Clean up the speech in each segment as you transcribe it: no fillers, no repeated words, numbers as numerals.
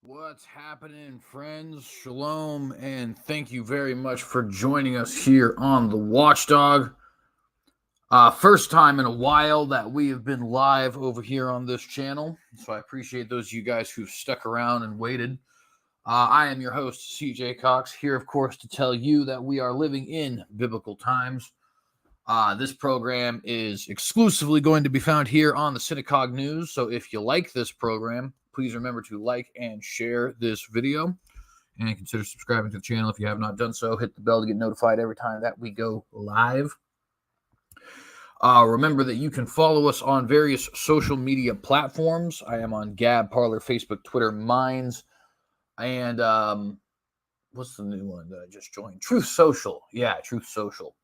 What's happening, friends? Shalom, and thank you very much for joining us here on the Watchdog. First time in a while that we have been live over here on this channel, so I appreciate those of you guys who've stuck around and waited. I am your host, CJ Cox, here, of course, to tell you that we are living in biblical times. This program is exclusively going to be found here on the Synagogue News, so if you like this program, please remember to like and share this video, and consider subscribing to the channel if you have not done so. Hit the bell to get notified every time that we go live. Remember that you can follow us on various social media platforms. I am on Gab, Parler, Facebook, Twitter, Minds, and what's the new one that I just joined? Truth Social. Yeah, Truth Social.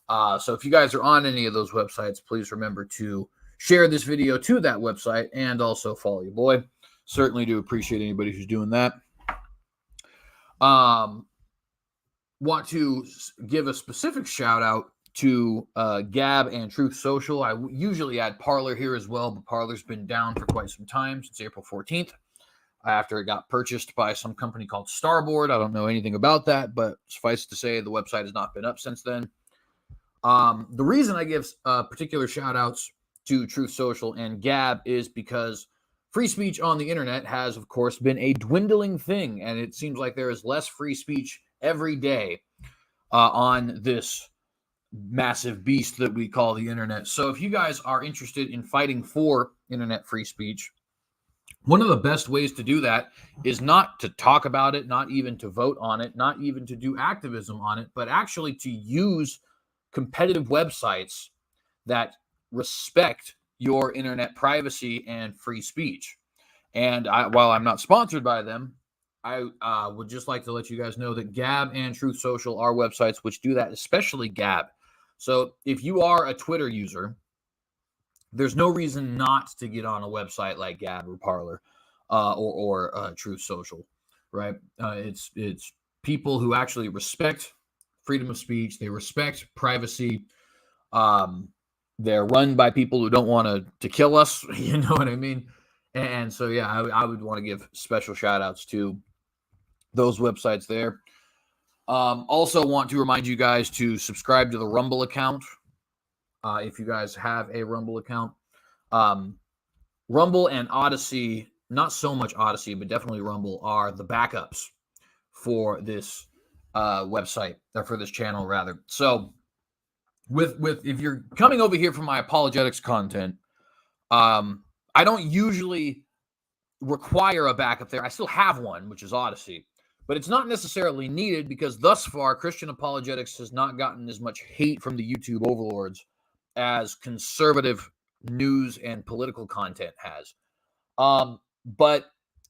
So if you guys are on any of those websites, please remember to share this video to that website and also follow your boy. Certainly do appreciate anybody who's doing that. Want to give a specific shout out to Gab and Truth Social. I usually add Parler here as well, but Parler's been down for quite some time, since April 14th, after it got purchased by some company called Starboard. I don't know anything about that, but suffice to say, the website has not been up since then. The reason I give particular shout outs to Truth Social and Gab is because free speech on the internet has, of course, been a dwindling thing, and it seems like there is less free speech every day on this massive beast that we call the internet. So if you guys are interested in fighting for internet free speech, one of the best ways to do that is not to talk about it, not even to vote on it, not even to do activism on it, but actually to use competitive websites that respect your internet privacy and free speech. And while I'm not sponsored by them, I would just like to let you guys know that Gab and Truth Social are websites which do that, especially Gab. So if you are a Twitter user, there's no reason not to get on a website like Gab or Parler or Truth Social, right? It's people who actually respect freedom of speech. They respect privacy. They're run by people who don't want to kill us. You know what I mean? And so, yeah, I would want to give special shout outs to those websites there. Also want to remind you guys to subscribe to the Rumble account. If you guys have a Rumble account, Rumble and Odyssey, not so much Odyssey, but definitely Rumble, are the backups for this website, or for this channel rather. So with if you're coming over here for my apologetics content, I don't usually require a backup there. I still have one, which is Odyssey, but it's not necessarily needed because thus far Christian apologetics has not gotten as much hate from the YouTube overlords as conservative news and political content has. But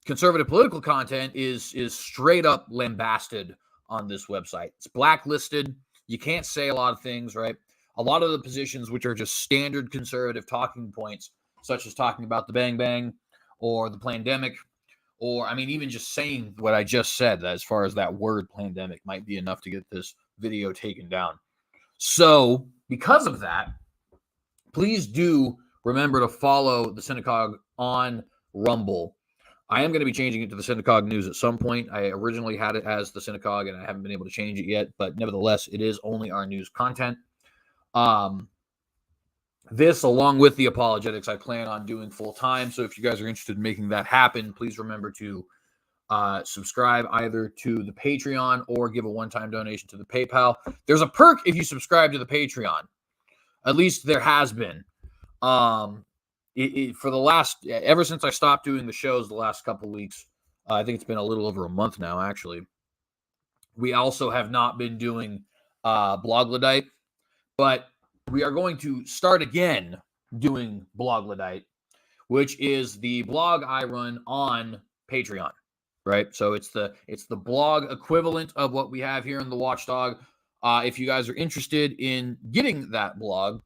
conservative political content is straight up lambasted on this website. It's blacklisted. You can't say a lot of things, right? A lot of the positions which are just standard conservative talking points, such as talking about the bang bang or the pandemic, or I mean, even just saying what I just said, as far as that word pandemic, might be enough to get this video taken down. So because of that, please do remember to follow the Synagogue on Rumble. I am going to be changing it to the Synagogue News at some point. I originally had it as the Synagogue, and I haven't been able to change it yet. But nevertheless, it is only our news content. This, along with the apologetics, I plan on doing full time. So if you guys are interested in making that happen, please remember to subscribe either to the Patreon or give a one-time donation to the PayPal. There's a perk if you subscribe to the Patreon. At least there has been. For the last, ever since I stopped doing the shows the last couple of weeks, I think it's been a little over a month now, actually. We also have not been doing Bloglodite, but we are going to start again doing Bloglodite, which is the blog I run on Patreon, right? So it's the blog equivalent of what we have here in the Watchdog. If you guys are interested in getting that blog,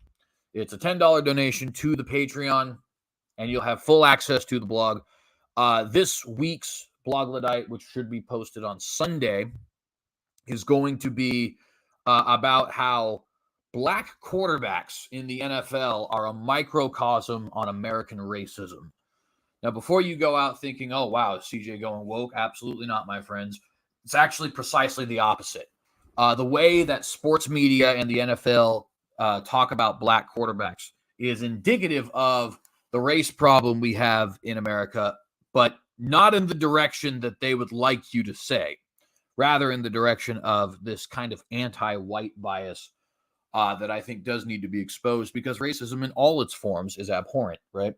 it's a $10 donation to the Patreon, and you'll have full access to the blog. This week's Bloglodite, which should be posted on Sunday, is going to be about how black quarterbacks in the NFL are a microcosm on American racism. Now, before you go out thinking, oh, wow, CJ going woke, absolutely not, my friends. It's actually precisely the opposite. The way that sports media and the NFL talk about black quarterbacks is indicative of the race problem we have in America, but not in the direction that they would like you to say, rather in the direction of this kind of anti-white bias that I think does need to be exposed, because racism in all its forms is abhorrent, right?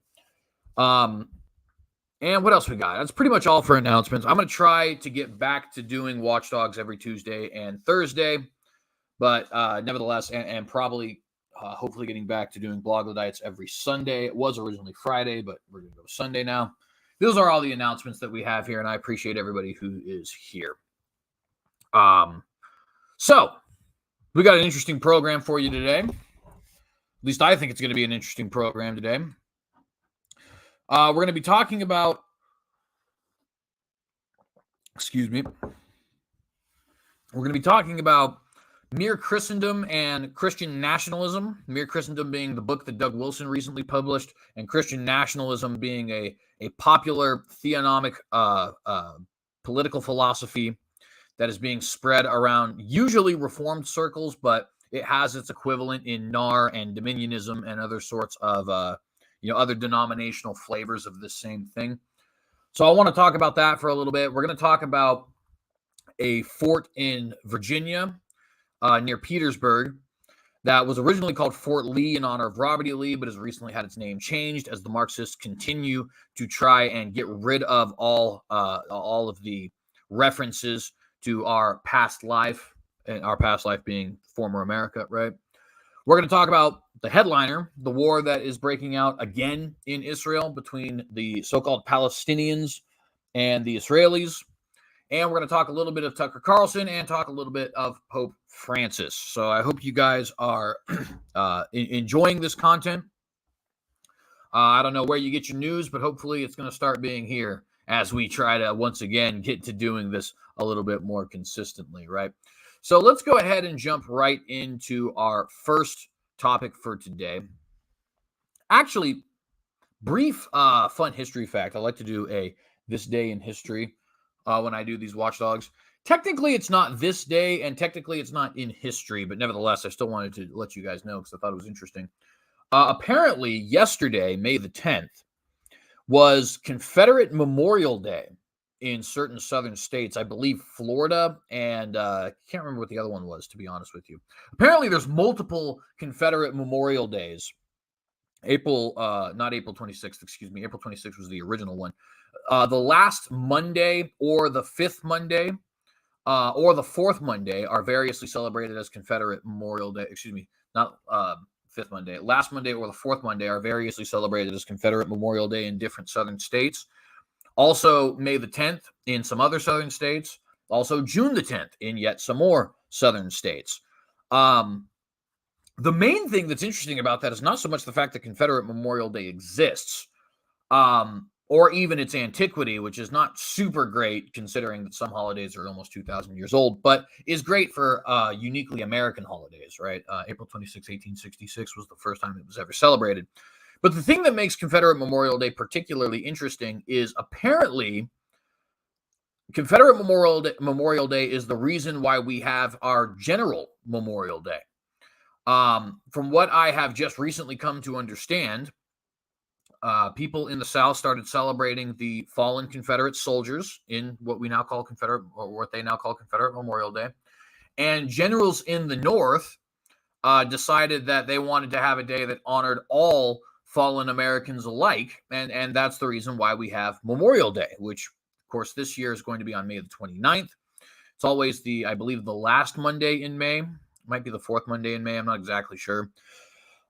And what else we got? That's pretty much all for announcements. I'm going to try to get back to doing Watchdogs every Tuesday and Thursday, but nevertheless, and probably hopefully getting back to doing Bloglodites every Sunday. It was originally Friday, but we're going to go Sunday now. Those are all the announcements that we have here, and I appreciate everybody who is here. So we got an interesting program for you today. At least I think it's going to be an interesting program today. We're going to be talking about, we're going to be talking about Mere Christendom and Christian Nationalism. Mere Christendom being the book that Doug Wilson recently published, and Christian Nationalism being a popular theonomic political philosophy that is being spread around usually Reformed circles, but it has its equivalent in NAR and Dominionism and other sorts of other denominational flavors of this same thing. So I want to talk about that for a little bit. We're going to talk about a fort in Virginia near Petersburg that was originally called Fort Lee in honor of Robert E. Lee, but has recently had its name changed as the Marxists continue to try and get rid of all of the references to our past life, and our past life being former America, right? We're going to talk about the headliner, the war that is breaking out again in Israel between the so-called Palestinians and the Israelis. And we're going to talk a little bit of Tucker Carlson and talk a little bit of Pope Francis. So I hope you guys are enjoying this content. I don't know where you get your news, but hopefully it's going to start being here as we try to once again get to doing this a little bit more consistently, right? So let's go ahead and jump right into our first topic for today. Actually, brief fun history fact. I like to do a this day in history when I do these watchdogs. Technically, it's not this day, and technically it's not in history, but nevertheless, I still wanted to let you guys know because I thought it was interesting. Apparently, yesterday, May the 10th, was Confederate Memorial Day in certain southern states. I believe Florida, and I can't remember what the other one was, to be honest with you. Apparently, there's multiple Confederate Memorial Days. Not April 26th, excuse me. April 26th was the original one. The last Monday or the fifth Monday or the fourth Monday are variously celebrated as Confederate Memorial Day. Excuse me, not fifth Monday. Last Monday or the fourth Monday are variously celebrated as Confederate Memorial Day in different southern states. Also, May the 10th in some other southern states. Also, June the 10th in yet some more southern states. The main thing that's interesting about that is not so much the fact that Confederate Memorial Day exists, or even its antiquity, which is not super great considering that some holidays are almost 2,000 years old, but is great for uniquely American holidays, right? April 26, 1866 was the first time it was ever celebrated. But the thing that makes Confederate Memorial Day particularly interesting is apparently Confederate Memorial Day is the reason why we have our General Memorial Day. From what I have just recently come to understand, people in the South started celebrating the fallen Confederate soldiers in what we now call Confederate, or what they now call Confederate Memorial Day. And generals in the North decided that they wanted to have a day that honored all fallen Americans alike. And that's the reason why we have Memorial Day, which, of course, this year is going to be on May the 29th. It's always I believe, the last Monday in May. Might be the fourth Monday in May. I'm not exactly sure.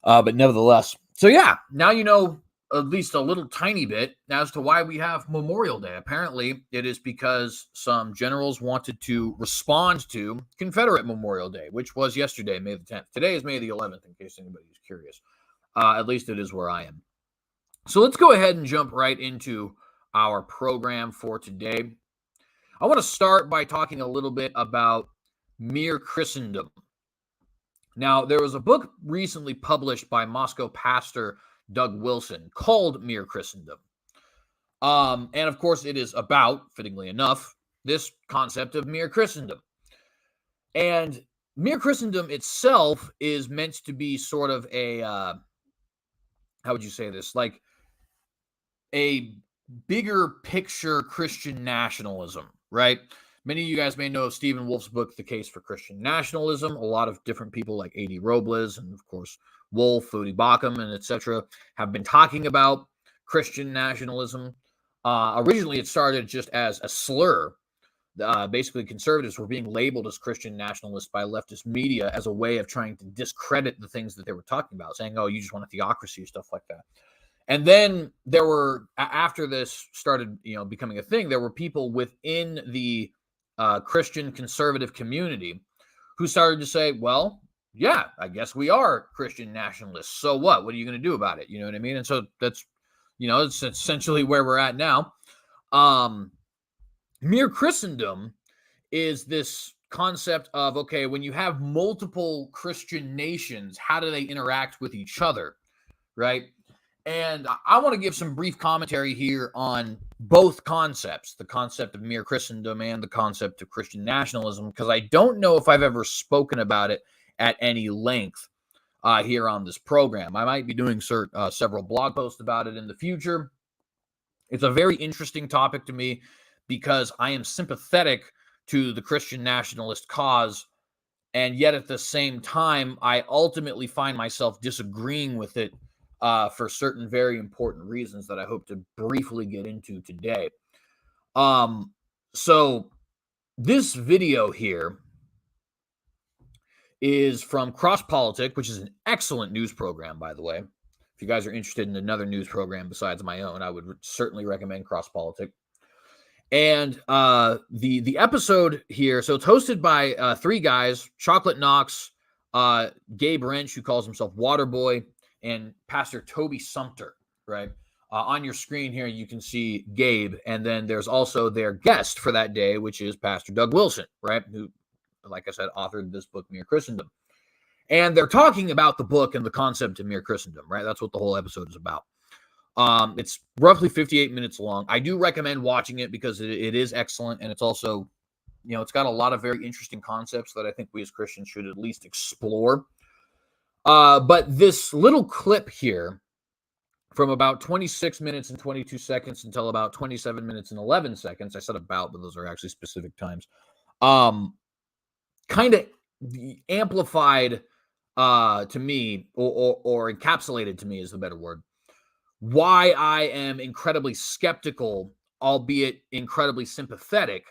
But nevertheless. So yeah, now you know at least a little tiny bit as to why we have Memorial Day. Apparently, it is because some generals wanted to respond to Confederate Memorial Day, which was yesterday, May the 10th. Today is May the 11th, in case anybody is curious. At least it is where I am. So let's go ahead and jump right into our program for today. I want to start by talking a little bit about Mere Christendom. Now, there was a book recently published by Moscow pastor Doug Wilson called Mere Christendom. And of course, it is about, fittingly enough, this concept of mere Christendom. And mere Christendom itself is meant to be sort of a, how would you say this? Like a bigger picture Christian nationalism, right? Many of you guys may know Stephen Wolf's book, The Case for Christian Nationalism. A lot of different people like A.D. Robles and, of course, Wolf, Udi Bauckham, and etc. have been talking about Christian nationalism. Originally, it started just as a slur. Basically, conservatives were being labeled as Christian nationalists by leftist media as a way of trying to discredit the things that they were talking about, saying, oh, you just want a theocracy, stuff like that. And then there were, after this started, becoming a thing, there were people within the Christian conservative community who started to say, well, yeah, I guess we are Christian nationalists. So what? What are you going to do about it? You know what I mean? And so that's, it's essentially where we're at now. Mere Christendom is this concept of, okay, when you have multiple Christian nations, how do they interact with each other, right? And I want to give some brief commentary here on both concepts, the concept of mere Christendom and the concept of Christian nationalism, because I don't know if I've ever spoken about it at any length here on this program. I might be doing several blog posts about it in the future. It's a very interesting topic to me because I am sympathetic to the Christian nationalist cause, and yet at the same time, I ultimately find myself disagreeing with it for certain very important reasons that I hope to briefly get into today. So this video here is from Cross Politic, which is an excellent news program, by the way. If you guys are interested in another news program besides my own, I would certainly recommend Cross Politic. And the episode here, so it's hosted by three guys, Chocolate Knox, Gabe Wrench, who calls himself Waterboy, and Pastor Toby Sumter, right? On your screen here, you can see Gabe, and then there's also their guest for that day, which is Pastor Doug Wilson, right? Who, like I said, authored this book, Mere Christendom. And they're talking about the book and the concept of mere Christendom, right? That's what the whole episode is about. It's roughly 58 minutes long. I do recommend watching it because it is excellent, and it's also, it's got a lot of very interesting concepts that I think we as Christians should at least explore. But this little clip here from about 26 minutes and 22 seconds until about 27 minutes and 11 seconds, I said about, but those are actually specific times, kind of amplified to me, or encapsulated to me is the better word, why I am incredibly skeptical, albeit incredibly sympathetic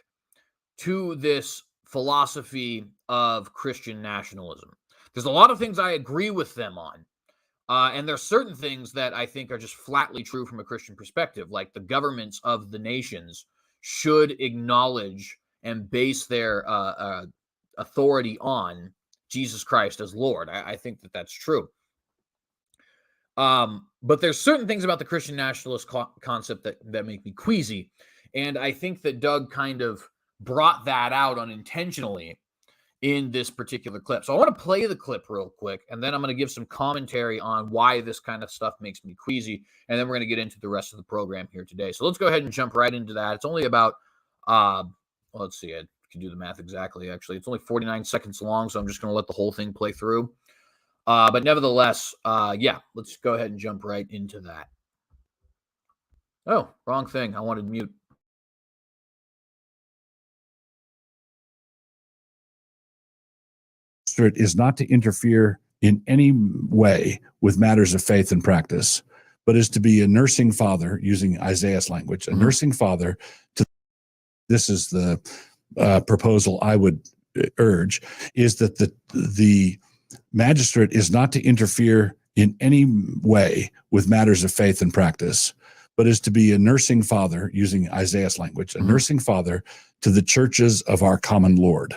to this philosophy of Christian nationalism. There's a lot of things I agree with them on. And there's certain things that I think are just flatly true from a Christian perspective, like the governments of the nations should acknowledge and base their authority on Jesus Christ as Lord. I think that that's true. But there's certain things about the Christian nationalist concept that make me queasy. And I think that Doug kind of brought that out unintentionally in this particular clip. So I want to play the clip real quick, and then I'm going to give some commentary on why this kind of stuff makes me queasy. And then we're going to get into the rest of the program here today. So let's go ahead and jump right into that. It's only about, let's see, I can do the math exactly, actually. It's only 49 seconds long, so I'm just going to let the whole thing play through. But nevertheless, yeah, let's go ahead and jump right into that. Oh, wrong thing. I wanted mute. Is not to interfere in any way with matters of faith and practice, but is to be a nursing father, using Isaiah's language, a nursing father to. This is the proposal I would urge, is that the magistrate is not to interfere in any way with matters of faith and practice, but is to be a nursing father, using Isaiah's language, a nursing father to the churches of our common Lord.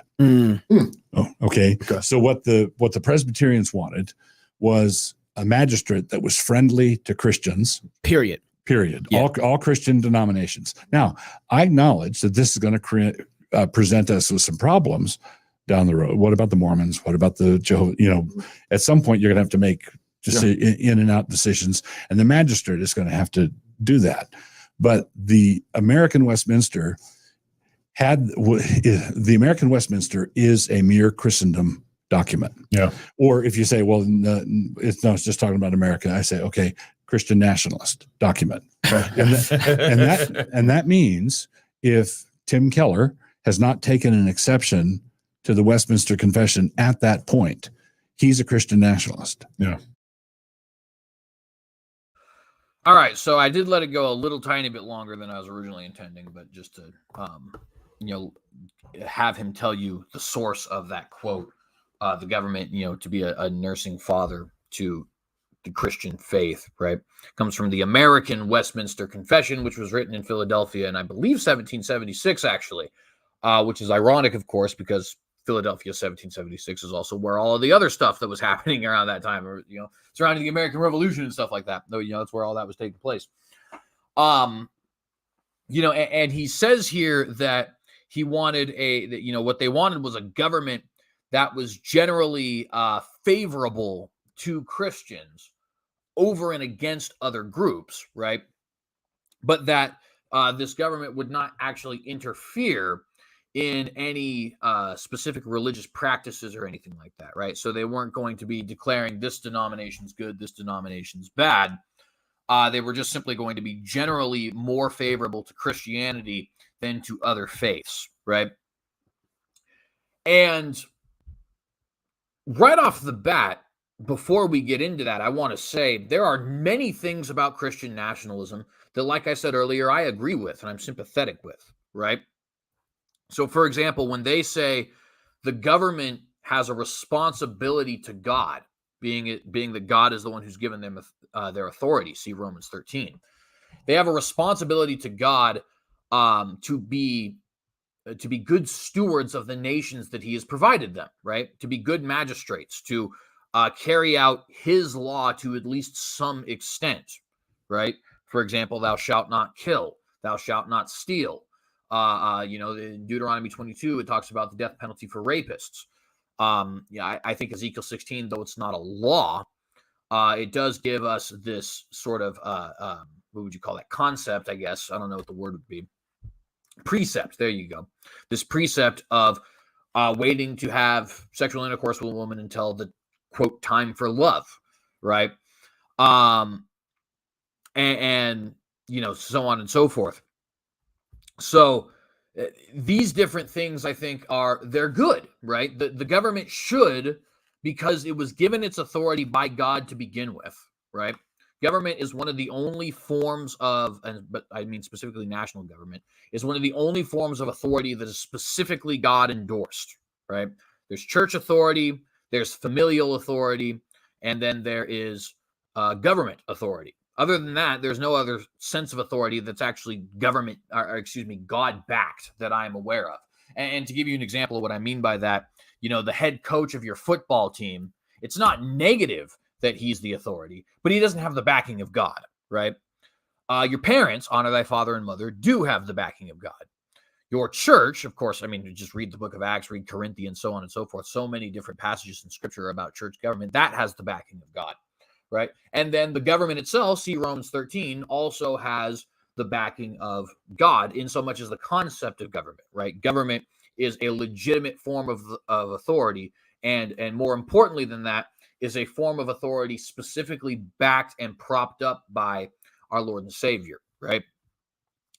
Oh, okay. So what the Presbyterians wanted was a magistrate that was friendly to Christians. Period. Yeah. All Christian denominations. Now, I acknowledge that this is going to present us with some problems down the road. What about the Mormons? What about the Jehovah? At some point you're going to have to make in and out decisions, and the magistrate is going to have to do that. But the American Westminster the American Westminster is a mere Christendom document. Yeah. Or if you say, well, no, it's just talking about America, I say, okay, Christian nationalist document. And that means if Tim Keller has not taken an exception to the Westminster Confession at that point, he's a Christian nationalist. Yeah. All right, so I did let it go a little tiny bit longer than I was originally intending, but just to have him tell you the source of that quote, the government, to be a nursing father to the Christian faith, right? Comes from the American Westminster Confession, which was written in Philadelphia in, I believe, 1776, actually, which is ironic, of course, because Philadelphia 1776 is also where all of the other stuff that was happening around that time, or surrounding the American Revolution and stuff like that. Though that's where all that was taking place. And he says here that he wanted what they wanted was a government that was generally favorable to Christians over and against other groups, right? But that this government would not actually interfere in any specific religious practices or anything like that, right? So they weren't going to be declaring this denomination's good, this denomination's bad. They were just simply going to be generally more favorable to Christianity than to other faiths, right? And right off the bat, before we get into that, I want to say there are many things about Christian nationalism that, like I said earlier, I agree with and I'm sympathetic with, right? So, for example, when they say the government has a responsibility to God, being that God is the one who's given them their authority, see Romans 13. They have a responsibility to God to be good stewards of the nations that he has provided them, right? To be good magistrates, to carry out his law to at least some extent, right? For example, thou shalt not kill, thou shalt not steal. In Deuteronomy 22, it talks about the death penalty for rapists. I think Ezekiel 16, though it's not a law, it does give us this sort of, what would you call that? Concept, I guess. I don't know what the word would be. Precept. There you go. This precept of waiting to have sexual intercourse with a woman until the, quote, time for love, right? And so on and so forth. So these different things, I think, they're good, right? The government should, because it was given its authority by God to begin with, right? Government is one of the only forms but I mean specifically national government, is one of the only forms of authority that is specifically God endorsed, right? There's church authority, there's familial authority, and then there is government authority. Other than that, there's no other sense of authority that's actually God-backed that I am aware of. And to give you an example of what I mean by that, the head coach of your football team, it's not negative that he's the authority, but he doesn't have the backing of God, right? Your parents, honor thy father and mother, do have the backing of God. Your church, of course, I mean, just read the book of Acts, read Corinthians, so on and so forth. So many different passages in scripture about church government. That has the backing of God. Right. And then the government itself, see Romans 13, also has the backing of God in so much as the concept of government. Right. Government is a legitimate form of authority. And more importantly than that, is a form of authority specifically backed and propped up by our Lord and Savior. Right.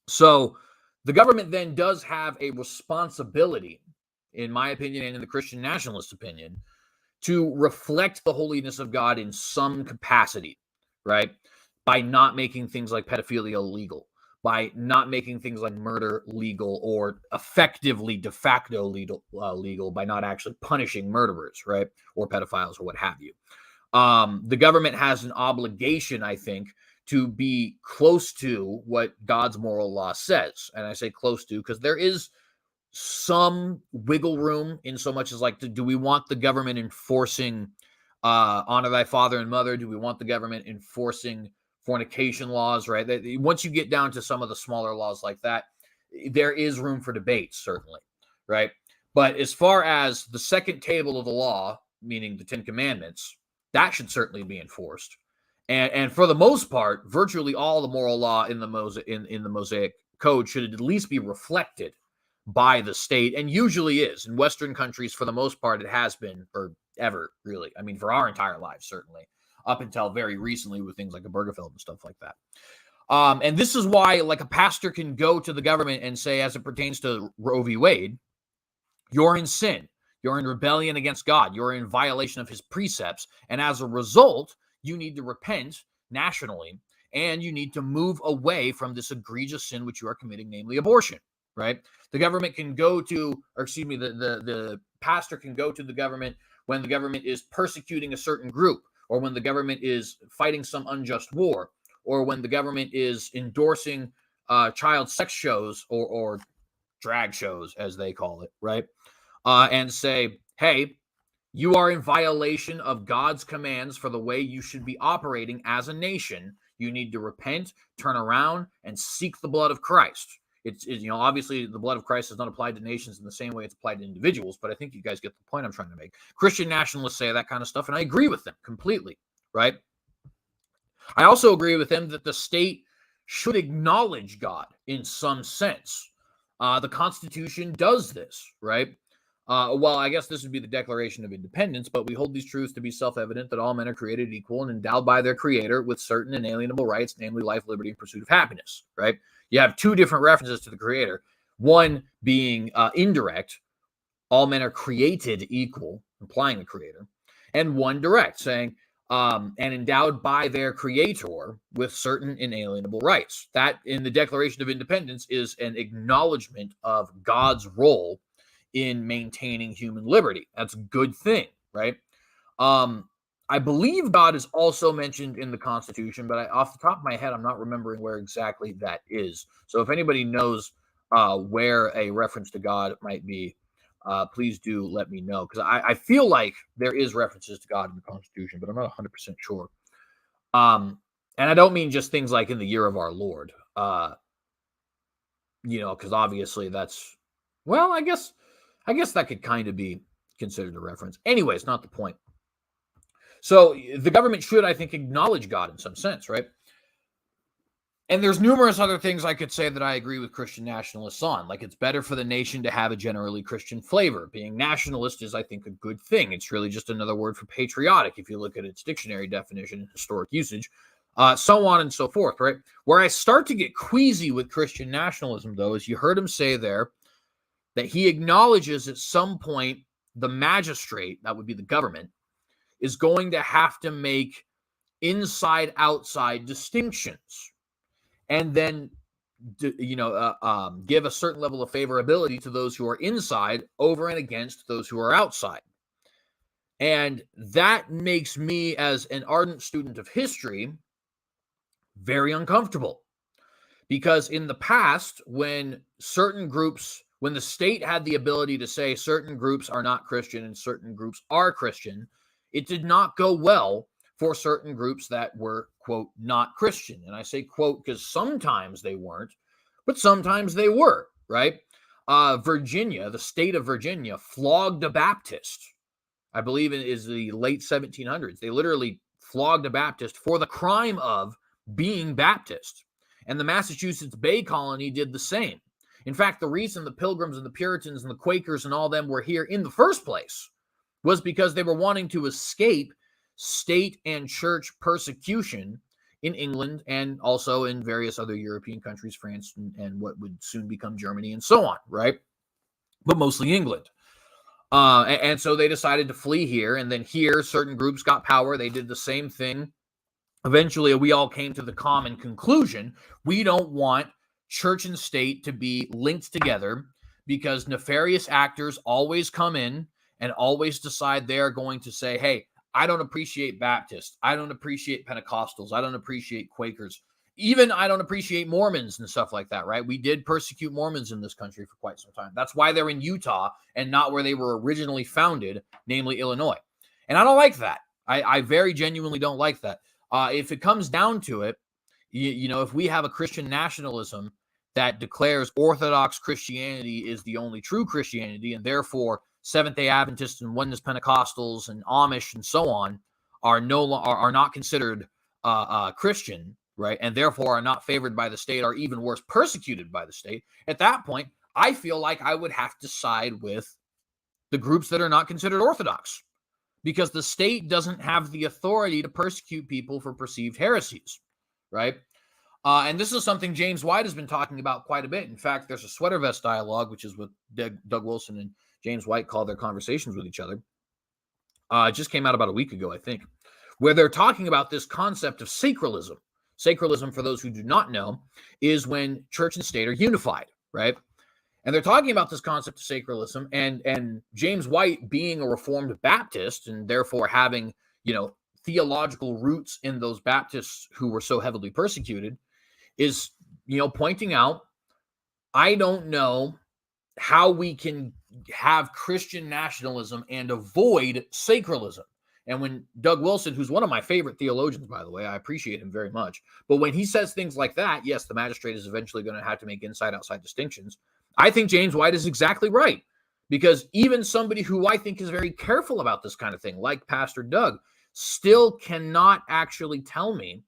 So the government then does have a responsibility, in my opinion, and in the Christian nationalist opinion, to reflect the holiness of God in some capacity, right? By not making things like pedophilia legal, by not making things like murder legal, or effectively de facto legal by not actually punishing murderers, right? Or pedophiles or what have you. The government has an obligation, I think, to be close to what God's moral law says. And I say close to because there is some wiggle room in so much as like, do we want the government enforcing honor thy father and mother? Do we want the government enforcing fornication laws, right? Once you get down to some of the smaller laws like that, there is room for debate, certainly, right? But as far as the second table of the law, meaning the 10 Commandments, that should certainly be enforced. And for the most part, virtually all the moral law in the Mosaic Code should at least be reflected by the state, and usually is. In Western countries, for the most part, it has been forever, really. I mean, for our entire lives, certainly, up until very recently with things like Obergefell and stuff like that. And this is why, like, a pastor can go to the government and say, as it pertains to Roe v. Wade, you're in sin. You're in rebellion against God. You're in violation of his precepts. And as a result, you need to repent nationally, and you need to move away from this egregious sin which you are committing, namely abortion, right? The government can go to, or excuse me, the pastor can go to the government when the government is persecuting a certain group, or when the government is fighting some unjust war, or when the government is endorsing child sex shows or drag shows, as they call it, right? And say, hey, you are in violation of God's commands for the way you should be operating as a nation. You need to repent, turn around, and seek the blood of Christ. It's obviously the blood of Christ is not applied to nations in the same way it's applied to individuals, but I think you guys get the point I'm trying to make. Christian nationalists say that kind of stuff, and I agree with them completely, right? I also agree with them that the state should acknowledge God in some sense. The Constitution does this, right? Well, I guess this would be the Declaration of Independence, but we hold these truths to be self-evident that all men are created equal and endowed by their Creator with certain inalienable rights, namely life, liberty, and pursuit of happiness, right? You have two different references to the Creator, one being indirect, all men are created equal, implying the Creator, and one direct, saying, and endowed by their Creator with certain inalienable rights. That, in the Declaration of Independence, is an acknowledgement of God's role in maintaining human liberty. That's a good thing, right? I believe God is also mentioned in the Constitution, but off the top of my head, I'm not remembering where exactly that is. So if anybody knows where a reference to God might be, please do let me know, because I feel like there is references to God in the Constitution, but I'm not 100% sure. And I don't mean just things like in the year of our Lord, because obviously that's, well, I guess that could kind of be considered a reference. Anyways, not the point. So the government should, I think, acknowledge God in some sense, right? And there's numerous other things I could say that I agree with Christian nationalists on. Like, it's better for the nation to have a generally Christian flavor. Being nationalist is, I think, a good thing. It's really just another word for patriotic, if you look at its dictionary definition and historic usage, so on and so forth, right? Where I start to get queasy with Christian nationalism, though, is you heard him say there that he acknowledges at some point the magistrate, that would be the government, is going to have to make inside-outside distinctions, and then give a certain level of favorability to those who are inside over and against those who are outside. And that makes me, as an ardent student of history, very uncomfortable. Because in the past, when the state had the ability to say certain groups are not Christian and certain groups are Christian, it did not go well for certain groups that were, quote, not Christian. And I say, quote, because sometimes they weren't, but sometimes they were, right? Virginia, the state of Virginia, flogged a Baptist. I believe it is the late 1700s. They literally flogged a Baptist for the crime of being Baptist. And the Massachusetts Bay Colony did the same. In fact, the reason the Pilgrims and the Puritans and the Quakers and all them were here in the first place was because they were wanting to escape state and church persecution in England and also in various other European countries, France and what would soon become Germany and so on, right? But mostly England. And so they decided to flee here, and then here certain groups got power. They did the same thing. Eventually, we all came to the common conclusion: we don't want church and state to be linked together, because nefarious actors always come in and always decide they're going to say, hey, I don't appreciate Baptists. I don't appreciate Pentecostals. I don't appreciate Quakers. Even I don't appreciate Mormons and stuff like that, right? We did persecute Mormons in this country for quite some time. That's why they're in Utah and not where they were originally founded, namely Illinois. And I don't like that. I very genuinely don't like that. If it comes down to it, if we have a Christian nationalism that declares Orthodox Christianity is the only true Christianity, and therefore Seventh-day Adventists and Oneness Pentecostals and Amish and so on are not considered Christian, right, and therefore are not favored by the state, or even worse, persecuted by the state, at that point, I feel like I would have to side with the groups that are not considered Orthodox, because the state doesn't have the authority to persecute people for perceived heresies, right? And this is something James White has been talking about quite a bit. In fact, there's a sweater vest dialogue, which is what Doug Wilson and James White call their conversations with each other. It just came out about a week ago, I think, where they're talking about this concept of sacralism. Sacralism, for those who do not know, is when church and state are unified, right? And they're talking about this concept of sacralism, and James White, being a Reformed Baptist and therefore having, theological roots in those Baptists who were so heavily persecuted, is, pointing out, I don't know how we can have Christian nationalism and avoid sacralism. And when Doug Wilson, who's one of my favorite theologians, by the way, I appreciate him very much, but when he says things like that, yes, the magistrate is eventually going to have to make inside-outside distinctions. I think James White is exactly right, because even somebody who I think is very careful about this kind of thing, like Pastor Doug, still cannot actually tell me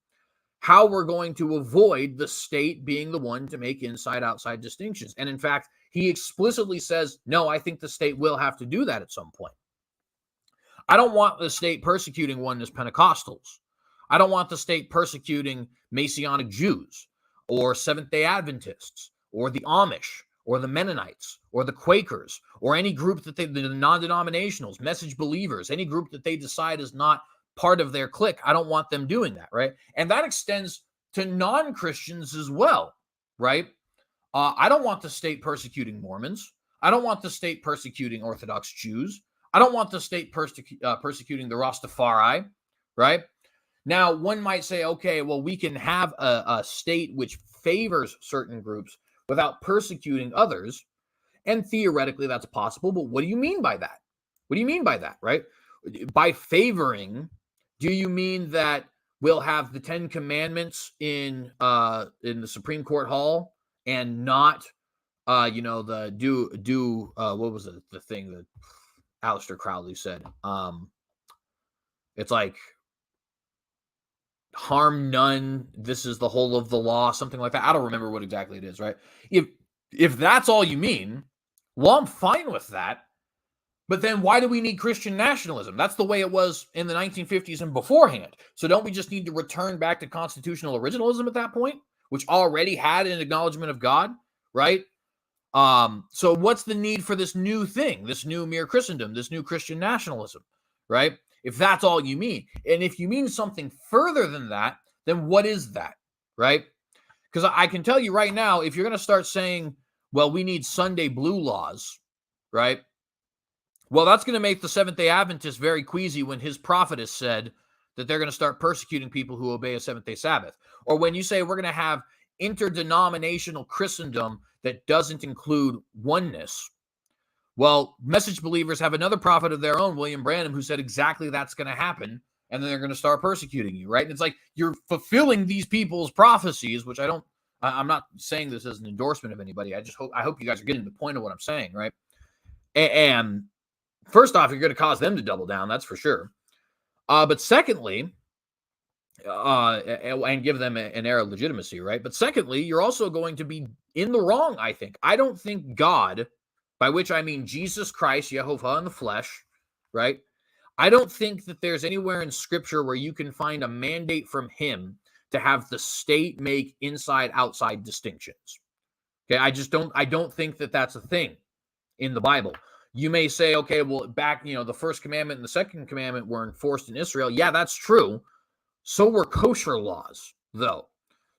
how we're going to avoid the state being the one to make inside-outside distinctions. And in fact, he explicitly says, no, I think the state will have to do that at some point. I don't want the state persecuting Oneness Pentecostals. I don't want the state persecuting Messianic Jews or Seventh-day Adventists or the Amish or the Mennonites or the Quakers or any group that the non-denominationals, message believers, any group that they decide is not part of their clique. I don't want them doing that, right? And that extends to non-Christians as well, right? I don't want the state persecuting Mormons. I don't want the state persecuting Orthodox Jews. I don't want the state persecuting the Rastafari, right? Now, one might say, okay, well, we can have a state which favors certain groups without persecuting others. And theoretically, that's possible. But what do you mean by that? What do you mean by that, right? By favoring, do you mean that we'll have the 10 Commandments in the Supreme Court hall and not, what was it, the thing that Aleister Crowley said? It's like, harm none, this is the whole of the law, something like that. I don't remember what exactly it is, right? If that's all you mean, well, I'm fine with that. But then why do we need Christian nationalism? That's the way it was in the 1950s and beforehand. So don't we just need to return back to constitutional originalism at that point, which already had an acknowledgement of God, right? So what's the need for this new thing, this new mere Christendom, this new Christian nationalism, right? If that's all you mean. And if you mean something further than that, then what is that, right? Because I can tell you right now, if you're going to start saying, well, we need Sunday blue laws, right? Well, that's going to make the Seventh-day Adventist very queasy when his prophetess said that they're going to start persecuting people who obey a seventh-day Sabbath. Or when you say we're going to have interdenominational Christendom that doesn't include oneness. Well, message believers have another prophet of their own, William Branham, who said exactly that's going to happen, and then they're going to start persecuting you, right? And it's like you're fulfilling these people's prophecies, which I'm not saying this as an endorsement of anybody. I hope you guys are getting the point of what I'm saying, right? And first off, you're going to cause them to double down, that's for sure. But secondly, and give them an air of legitimacy, right? But secondly, you're also going to be in the wrong, I think. I don't think God, by which I mean Jesus Christ, Yehovah in the flesh, right? I don't think that there's anywhere in Scripture where you can find a mandate from him to have the state make inside-outside distinctions. Okay, I don't think that that's a thing in the Bible. You may say, okay, well, back, the first commandment and the second commandment were enforced in Israel. Yeah, that's true. So were kosher laws, though.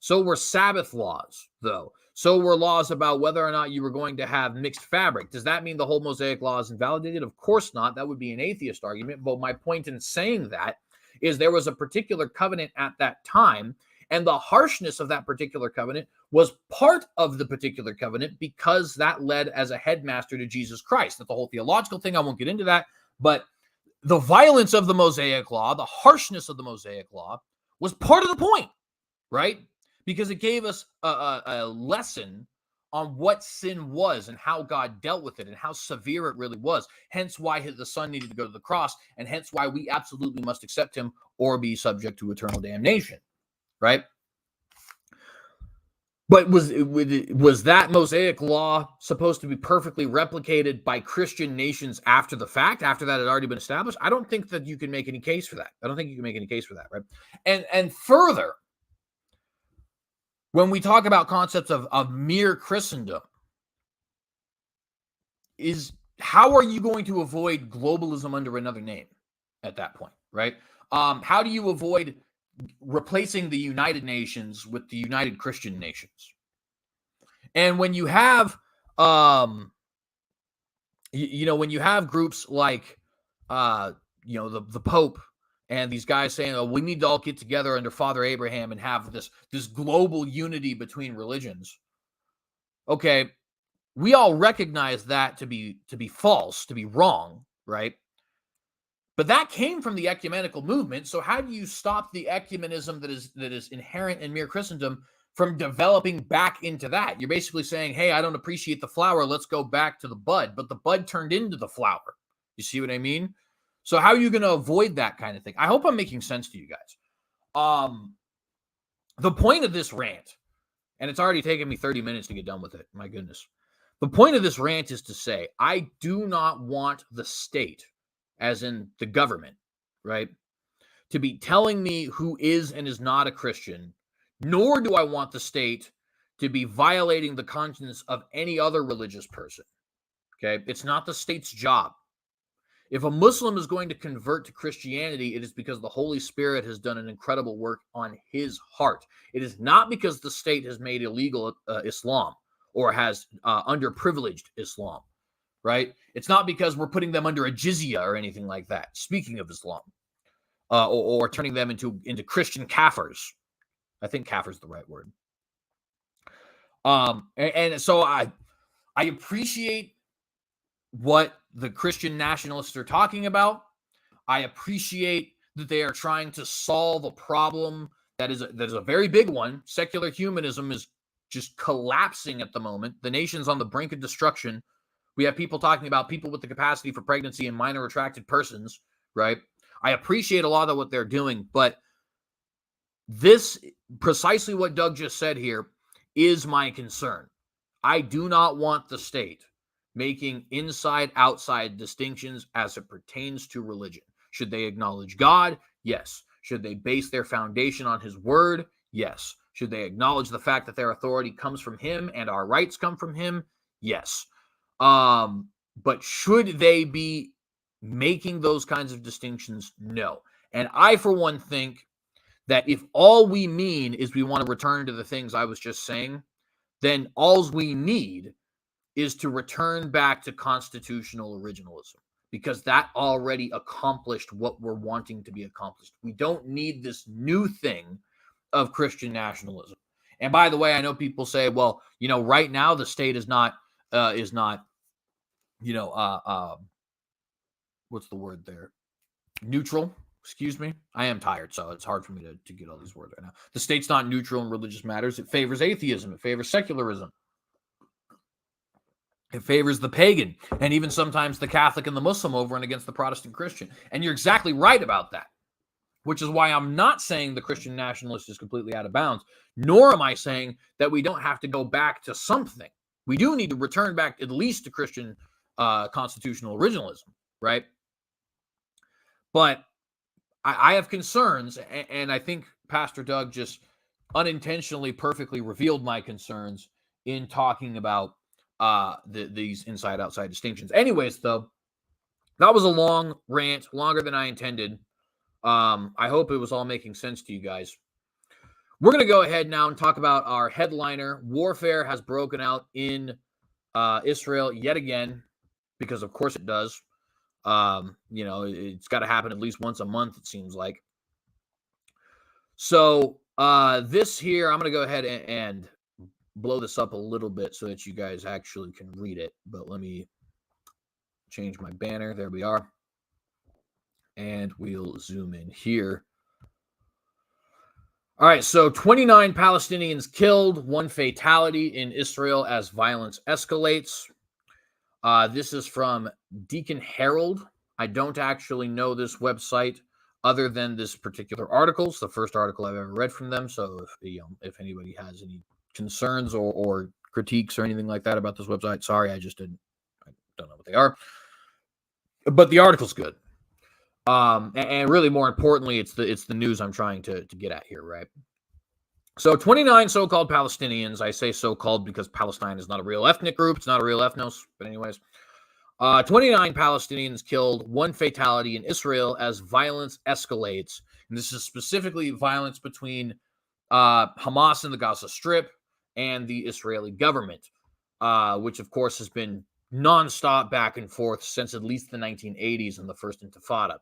So were Sabbath laws, though. So were laws about whether or not you were going to have mixed fabric. Does that mean the whole Mosaic law is invalidated? Of course not. That would be an atheist argument. But my point in saying that is there was a particular covenant at that time, and the harshness of that particular covenant was part of the particular covenant because that led as a headmaster to Jesus Christ. That's the whole theological thing. I won't get into that. But the violence of the Mosaic law, the harshness of the Mosaic law was part of the point, right? Because it gave us a lesson on what sin was and how God dealt with it and how severe it really was. Hence why the Son needed to go to the cross, and hence why we absolutely must accept him or be subject to eternal damnation, right? But was that Mosaic law supposed to be perfectly replicated by Christian nations after the fact, after that had already been established? I don't think that you can make any case for that. I don't think you can make any case for that, right? And further, when we talk about concepts of mere Christendom, how are you going to avoid globalism under another name at that point, right? How do you avoid replacing the United Nations with the United Christian Nations? And when you have, when you have groups like, the Pope and these guys saying, "Oh, we need to all get together under Father Abraham and have this global unity between religions." Okay, we all recognize that to be false, to be wrong, right? But that came from the ecumenical movement. So how do you stop the ecumenism that is inherent in mere Christendom from developing back into that? You're basically saying, hey, I don't appreciate the flower. Let's go back to the bud. But the bud turned into the flower. You see what I mean? So how are you going to avoid that kind of thing? I hope I'm making sense to you guys. The point of this rant, and it's already taken me 30 minutes to get done with it. My goodness. The point of this rant is to say, I do not want the state, as in the government, right, to be telling me who is and is not a Christian, nor do I want the state to be violating the conscience of any other religious person. Okay? It's not the state's job. If a Muslim is going to convert to Christianity, it is because the Holy Spirit has done an incredible work on his heart. It is not because the state has made illegal Islam or has underprivileged Islam, right? It's not because we're putting them under a jizya or anything like that. Speaking of Islam, or turning them into Christian kafirs. I think kafir is the right word. And so I appreciate what the Christian nationalists are talking about. I appreciate that they are trying to solve a problem that is a very big one. Secular humanism is just collapsing at the moment. The nation's on the brink of destruction. We have people talking about people with the capacity for pregnancy and minor attracted persons, right? I appreciate a lot of what they're doing, but this, precisely what Doug just said here, is my concern. I do not want the state making inside-outside distinctions as it pertains to religion. Should they acknowledge God? Yes. Should they base their foundation on his word? Yes. Should they acknowledge the fact that their authority comes from him and our rights come from him? Yes. But should they be making those kinds of distinctions? No. And I, for one, think that if all we mean is we want to return to the things I was just saying, then all we need is to return back to constitutional originalism, because that already accomplished what we're wanting to be accomplished. We don't need this new thing of Christian nationalism. And by the way, I know people say, well, right now the state is not, what's the word there? Neutral. Excuse me. I am tired, so it's hard for me to get all these words right now. The state's not neutral in religious matters. It favors atheism. It favors secularism. It favors the pagan and even sometimes the Catholic and the Muslim over and against the Protestant Christian. And you're exactly right about that, which is why I'm not saying the Christian nationalist is completely out of bounds, nor am I saying that we don't have to go back to something. We do need to return back at least to Christian constitutional originalism, right? But I have concerns, and I think Pastor Doug just unintentionally perfectly revealed my concerns in talking about these inside-outside distinctions. Anyways, though, that was a long rant, longer than I intended. I hope it was all making sense to you guys. We're going to go ahead now and talk about our headliner. Warfare has broken out in Israel yet again, because of course it does. It's got to happen at least once a month, it seems like. So this here, I'm going to go ahead and blow this up a little bit so that you guys actually can read it. But let me change my banner. There we are. And we'll zoom in here. All right, so 29 Palestinians killed, 1 fatality in Israel as violence escalates. This is from Deacon Herald. I don't actually know this website other than this particular article. It's the first article I've ever read from them. So if anybody has any concerns or critiques or anything like that about this website, sorry, I don't know what they are. But the article's good. And really more importantly, it's the news I'm trying to get at here, right? So 29 so-called Palestinians, I say so-called because Palestine is not a real ethnic group. It's not a real ethnos. But anyways, 29 Palestinians killed, 1 fatality in Israel as violence escalates. And this is specifically violence between Hamas in the Gaza Strip and the Israeli government, which, of course, has been nonstop back and forth since at least the 1980s and the First Intifada.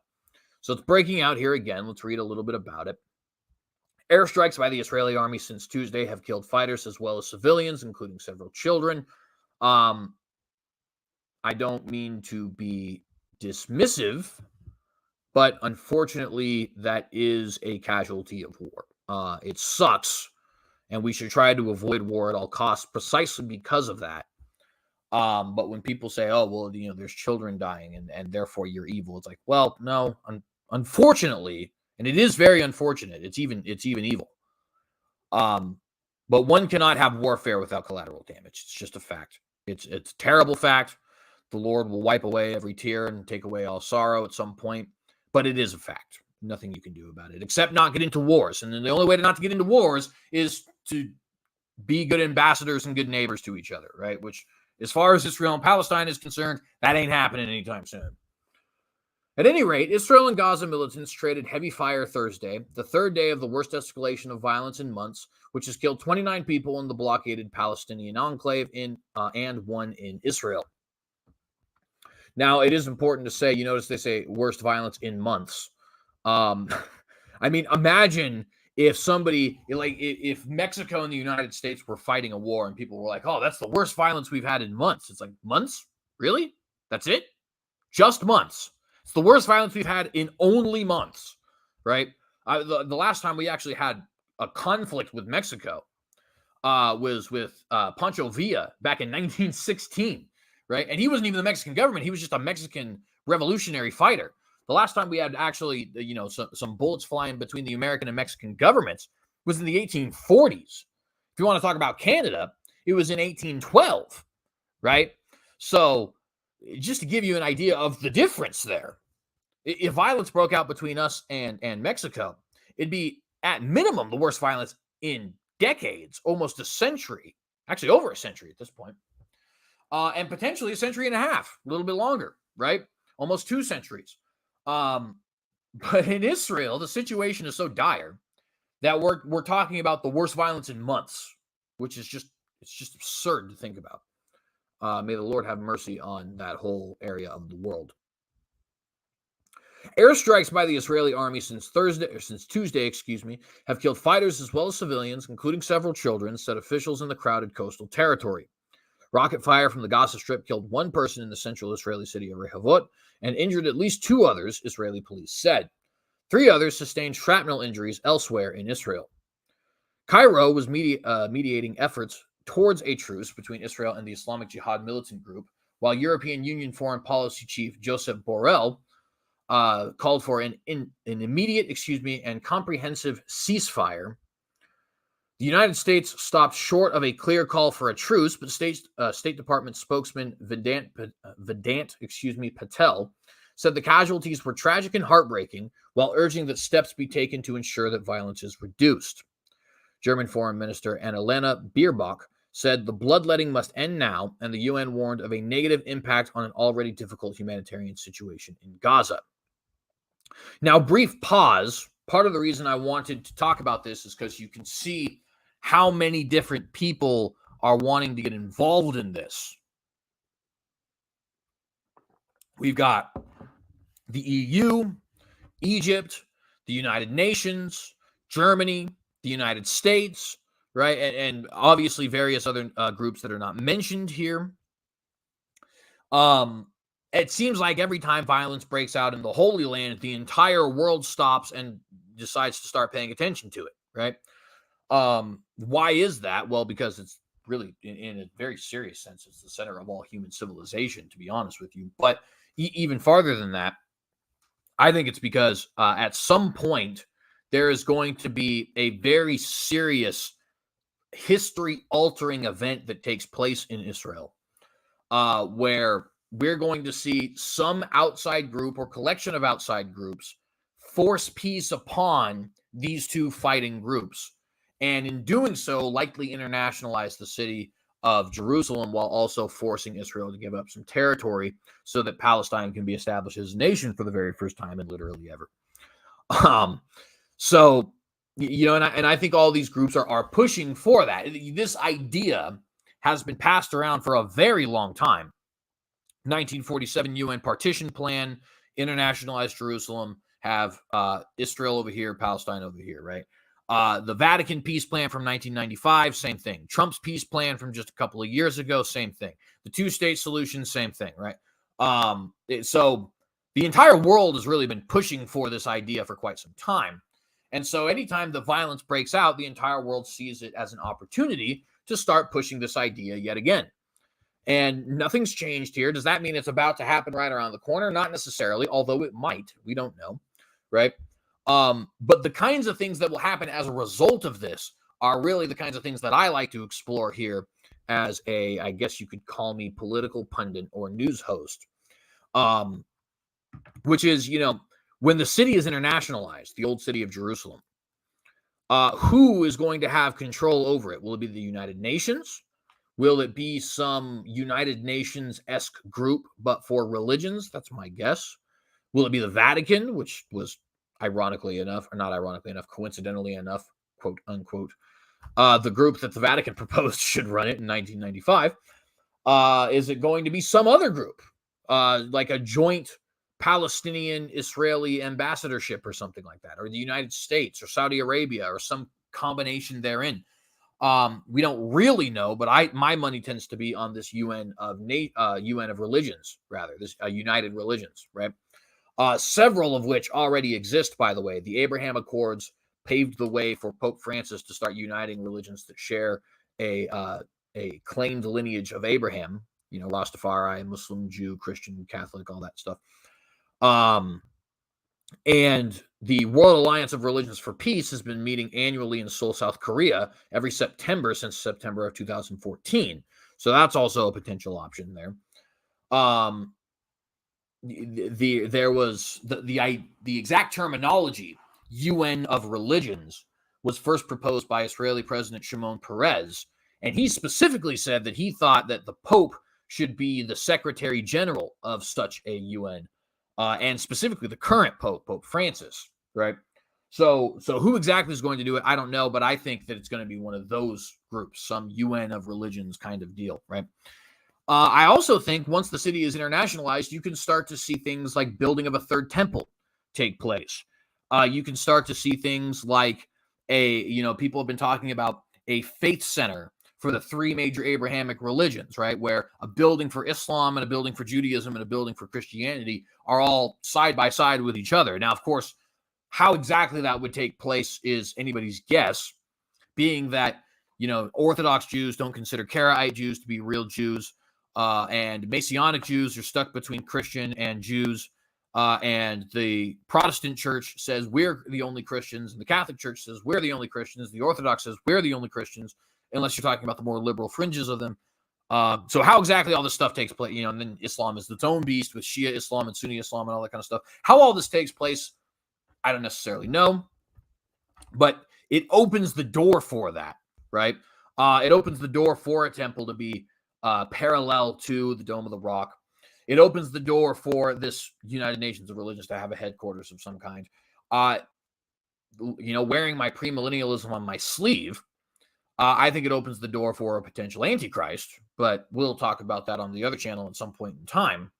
So it's breaking out here again. Let's read a little bit about it. Airstrikes by the Israeli army since Tuesday have killed fighters as well as civilians, including several children. I don't mean to be dismissive, but unfortunately, that is a casualty of war. It sucks, and we should try to avoid war at all costs precisely because of that. But when people say, oh, well, there's children dying and therefore you're evil, it's like, well, no, unfortunately, and it is very unfortunate. It's even evil. But one cannot have warfare without collateral damage. It's just a fact. It's a terrible fact. The Lord will wipe away every tear and take away all sorrow at some point. But it is a fact. Nothing you can do about it except not get into wars. And then the only way to not to get into wars is to be good ambassadors and good neighbors to each other, right? Which, as far as Israel and Palestine is concerned, that ain't happening anytime soon. At any rate, Israel and Gaza militants traded heavy fire Thursday, the third day of the worst escalation of violence in months, which has killed 29 people in the blockaded Palestinian enclave and 1 in Israel. Now, it is important to say, you notice they say worst violence in months. I mean, imagine if if Mexico and the United States were fighting a war and people were like, oh, that's the worst violence we've had in months. It's like, months? Really? That's it? Just months. It's the worst violence we've had in only months, right? The last time we actually had a conflict with Mexico was with Pancho Villa back in 1916, right? And he wasn't even the Mexican government. He was just a Mexican revolutionary fighter. The last time we had actually, some bullets flying between the American and Mexican governments was in the 1840s. If you want to talk about Canada, it was in 1812, right? So just to give you an idea of the difference there, if violence broke out between us and Mexico, it'd be at minimum the worst violence in decades, almost a century, actually over a century at this point, and potentially a century and a half, a little bit longer, right? Almost 2 centuries. But in Israel, the situation is so dire that we're talking about the worst violence in months, which is just absurd to think about. May the Lord have mercy on that whole area of the world. Airstrikes by the Israeli army since Tuesday, have killed fighters as well as civilians, including several children, said officials in the crowded coastal territory. Rocket fire from the Gaza Strip killed 1 person in the central Israeli city of Rehovot and injured at least 2 others, Israeli police said. 3 others sustained shrapnel injuries elsewhere in Israel. Cairo was mediating efforts towards a truce between Israel and the Islamic Jihad militant group, while European Union Foreign Policy Chief Joseph Borrell called for an immediate, and comprehensive ceasefire. The United States stopped short of a clear call for a truce, but State Department spokesman Vedant Patel said the casualties were tragic and heartbreaking, while urging that steps be taken to ensure that violence is reduced. German Foreign Minister Annalena Baerbock said the bloodletting must end now, and the UN warned of a negative impact on an already difficult humanitarian situation in Gaza. Now, brief pause. Part of the reason I wanted to talk about this is because you can see how many different people are wanting to get involved in this. We've got the EU, Egypt, the United Nations, Germany, the United States, right? And obviously various other groups that are not mentioned here. It seems like every time violence breaks out in the Holy Land, the entire world stops and decides to start paying attention to it, right? Why is that? Well, because it's really, in a very serious sense, it's the center of all human civilization, to be honest with you. But even farther than that, I think it's because at some point there is going to be a very serious history-altering event that takes place in Israel, where we're going to see some outside group or collection of outside groups force peace upon these two fighting groups, and in doing so, likely internationalize the city of Jerusalem while also forcing Israel to give up some territory so that Palestine can be established as a nation for the very first time in literally ever. So, you know, and I think all these groups are pushing for that. This idea has been passed around for a very long time. 1947 UN partition plan, internationalized Jerusalem, have Israel over here, Palestine over here, right? The Vatican peace plan from 1995, same thing. Trump's peace plan from just a couple of years ago, same thing. The two-state solution, same thing, right? So the entire world has really been pushing for this idea for quite some time. And so anytime the violence breaks out, the entire world sees it as an opportunity to start pushing this idea yet again. And nothing's changed here. Does that mean it's about to happen right around the corner? Not necessarily, although it might. We don't know, right? But the kinds of things that will happen as a result of this are really the kinds of things that I like to explore here as a, I guess you could call me political pundit or news host, which is, you know, when the city is internationalized, the old city of Jerusalem, who is going to have control over it? Will it be the United Nations? Will it be some United Nations-esque group, but for religions? That's my guess. Will it be the Vatican, which was ironically enough, or not ironically enough, coincidentally enough, quote unquote, the group that the Vatican proposed should run it in 1995? Is it going to be some other group, like a joint Palestinian-Israeli ambassadorship or something like that, or the United States or Saudi Arabia or some combination therein? We don't really know, but my money tends to be on this UN of religions, rather, this United Religions, right? Several of which already exist, by the way. The Abraham Accords paved the way for Pope Francis to start uniting religions that share a claimed lineage of Abraham. You know, Rastafari, Muslim, Jew, Christian, Catholic, all that stuff. And the World Alliance of Religions for Peace has been meeting annually in Seoul, South Korea, every September since September of 2014. So that's also a potential option there. There was the exact terminology, UN of Religions, was first proposed by Israeli President Shimon Peres, and he specifically said that he thought that the Pope should be the Secretary General of such a UN. And specifically the current Pope, Pope Francis, right? So who exactly is going to do it, I don't know, but I think that it's going to be one of those groups, some UN of religions kind of deal, right? I also think once the city is internationalized, you can start to see things like building of a third temple take place. You can start to see things like people have been talking about a faith center for the three major Abrahamic religions, right? Where a building for Islam and a building for Judaism and a building for Christianity are all side by side with each other. Now, of course, how exactly that would take place is anybody's guess, being that, you know, Orthodox Jews don't consider Karaite Jews to be real Jews, and Messianic Jews are stuck between Christian and Jews, and the Protestant church says we're the only Christians, and the Catholic church says we're the only Christians, the Orthodox says we're the only Christians, unless you're talking about the more liberal fringes of them. So how exactly all this stuff takes place, you know, and then Islam is its own beast with Shia Islam and Sunni Islam and all that kind of stuff. How all this takes place, I don't necessarily know, but it opens the door for that, right? It opens the door for a temple to be parallel to the Dome of the Rock. It opens the door for this United Nations of Religions to have a headquarters of some kind. You know, wearing my premillennialism on my sleeve, I think it opens the door for a potential Antichrist, but we'll talk about that on the other channel at some point in time.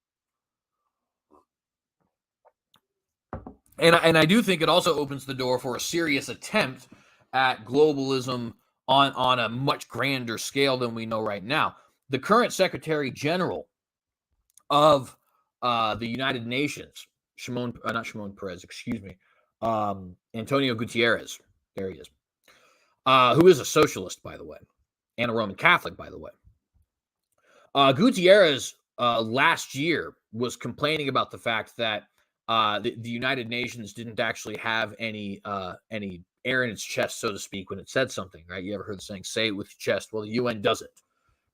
And I do think it also opens the door for a serious attempt at globalism on a much grander scale than we know right now. The current Secretary General of the United Nations, Antonio Gutierrez, there he is. who is a socialist, by the way, and a Roman Catholic, by the way. Gutierrez last year was complaining about the fact that the United Nations didn't actually have any air in its chest, so to speak, when it said something, right? You ever heard the saying, say it with your chest? Well, the UN doesn't,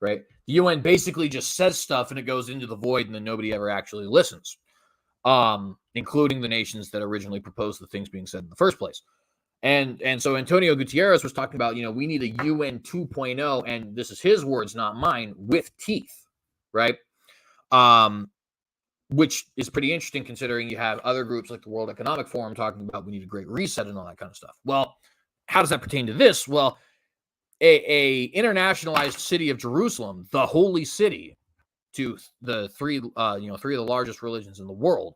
right? The UN basically just says stuff and it goes into the void and then nobody ever actually listens, including the nations that originally proposed the things being said in the first place. And so Antonio Gutierrez was talking about, we need a UN 2.0, and this is his words, not mine, with teeth, right? Which is pretty interesting considering you have other groups like the World Economic Forum talking about we need a great reset and all that kind of stuff. Well, how does that pertain to this? Well, a internationalized city of Jerusalem, the holy city to the three of the largest religions in the world,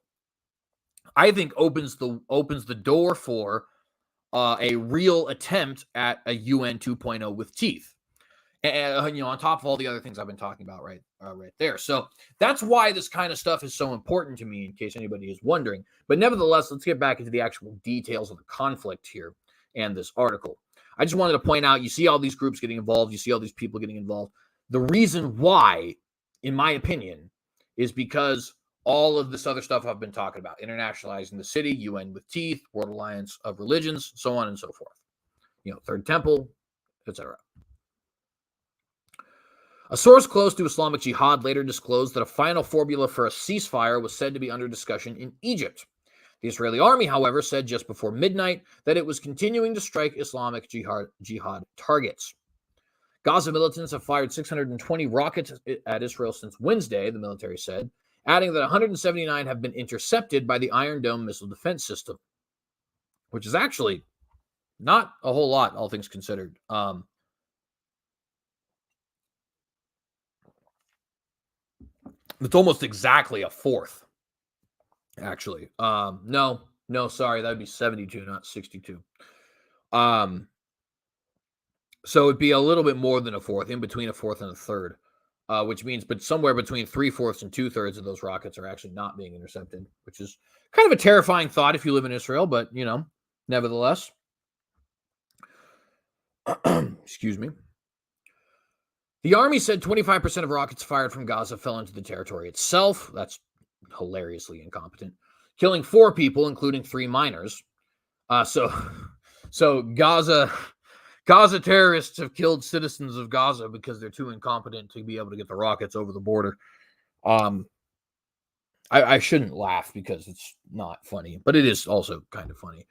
I think opens the door for a real attempt at a UN 2.0 with teeth. And on top of all the other things I've been talking about right there. So that's why this kind of stuff is so important to me, in case anybody is wondering. But nevertheless, let's get back into the actual details of the conflict here and this article. I just wanted to point out, you see all these groups getting involved. You see all these people getting involved. The reason why, in my opinion, is because all of this other stuff I've been talking about, internationalizing the city, UN with teeth, World Alliance of Religions, so on and so forth. Third Temple, etc. A source close to Islamic Jihad later disclosed that a final formula for a ceasefire was said to be under discussion in Egypt. The Israeli army, however, said just before midnight that it was continuing to strike Islamic Jihad targets. Gaza militants have fired 620 rockets at Israel since Wednesday, the military said, adding that 179 have been intercepted by the Iron Dome missile defense system, which is actually not a whole lot, all things considered. It's almost exactly a fourth, actually. No, sorry, that would be 72, not 62. So it'd be a little bit more than a fourth, in between a fourth and a third, which means, but somewhere between 3/4 and 2/3 of those rockets are actually not being intercepted, which is kind of a terrifying thought if you live in Israel, but, nevertheless. Excuse me. The army said 25% of rockets fired from Gaza fell into the territory itself. That's hilariously incompetent. Killing 4 people, including 3 minors. So Gaza terrorists have killed citizens of Gaza because they're too incompetent to be able to get the rockets over the border. I shouldn't laugh because it's not funny, but it is also kind of funny.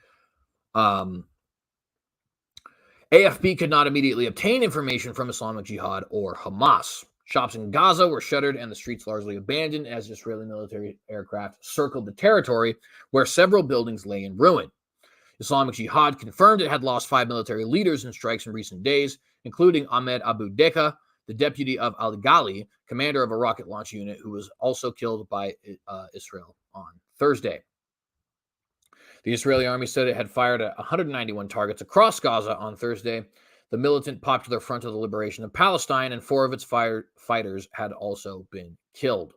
AFP could not immediately obtain information from Islamic Jihad or Hamas. Shops in Gaza were shuttered and the streets largely abandoned as Israeli military aircraft circled the territory where several buildings lay in ruin. Islamic Jihad confirmed it had lost 5 military leaders in strikes in recent days, including Ahmed Abu Deka, the deputy of Al-Ghali, commander of a rocket launch unit, who was also killed by Israel on Thursday. The Israeli army said it had fired at 191 targets across Gaza on Thursday. The militant Popular Front of the Liberation of Palestine and 4 of its fighters had also been killed.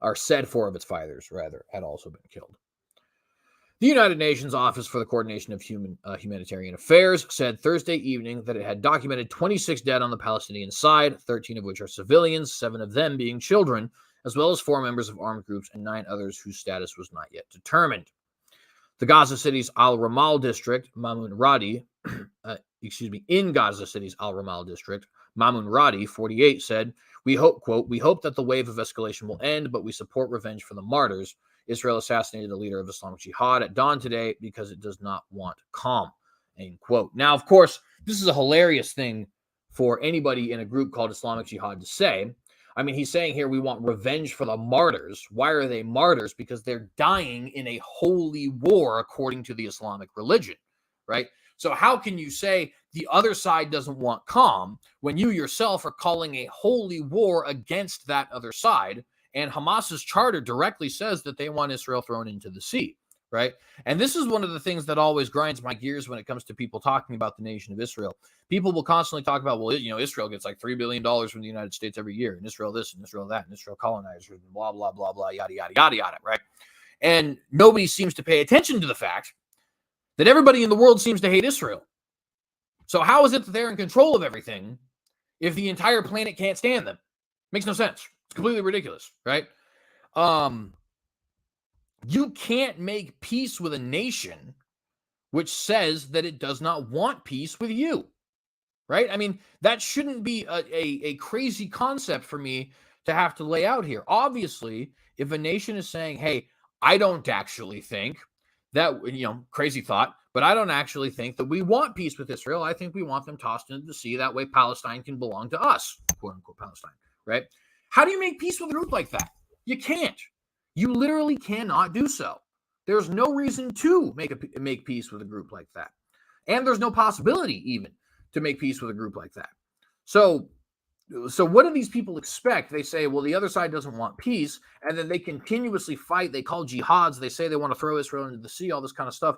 Or said 4 of its fighters, rather, had also been killed. The United Nations Office for the Coordination of Humanitarian Affairs said Thursday evening that it had documented 26 dead on the Palestinian side, 13 of which are civilians, 7 of them being children, as well as 4 members of armed groups and 9 others whose status was not yet determined. The Gaza City's Al-Ramal district, in Gaza City's Al-Ramal district, Mamun Radi, 48, said, "We hope, quote, we hope that the wave of escalation will end, but we support revenge for the martyrs. Israel assassinated the leader of Islamic Jihad at dawn today because it does not want calm," end quote. Now, of course, this is a hilarious thing for anybody in a group called Islamic Jihad to say. I mean, he's saying here we want revenge for the martyrs. Why are they martyrs? Because they're dying in a holy war according to the Islamic religion, right? So how can you say the other side doesn't want calm when you yourself are calling a holy war against that other side? And Hamas's charter directly says that they want Israel thrown into the sea, right? And this is one of the things that always grinds my gears when it comes to people talking about the nation of Israel. People will constantly talk about, well, Israel gets like $3 billion from the United States every year, and Israel this, and Israel that, and Israel colonizers, and blah, blah, blah, blah, yada, yada, yada, yada, right? And nobody seems to pay attention to the fact that everybody in the world seems to hate Israel. So how is it that they're in control of everything if the entire planet can't stand them? Makes no sense. It's completely ridiculous, right? You can't make peace with a nation which says that it does not want peace with you, right? I mean, that shouldn't be a crazy concept for me to have to lay out here. Obviously, if a nation is saying, hey, I don't actually think that, crazy thought, but I don't actually think that we want peace with Israel. I think we want them tossed into the sea. That way Palestine can belong to us, quote unquote Palestine, right? How do you make peace with a group like that? You can't. You literally cannot do so. There's no reason to make peace with a group like that. And there's no possibility even to make peace with a group like that. So what do these people expect? They say, well, the other side doesn't want peace, and then they continuously fight. They call jihads. They say they want to throw Israel into the sea, all this kind of stuff.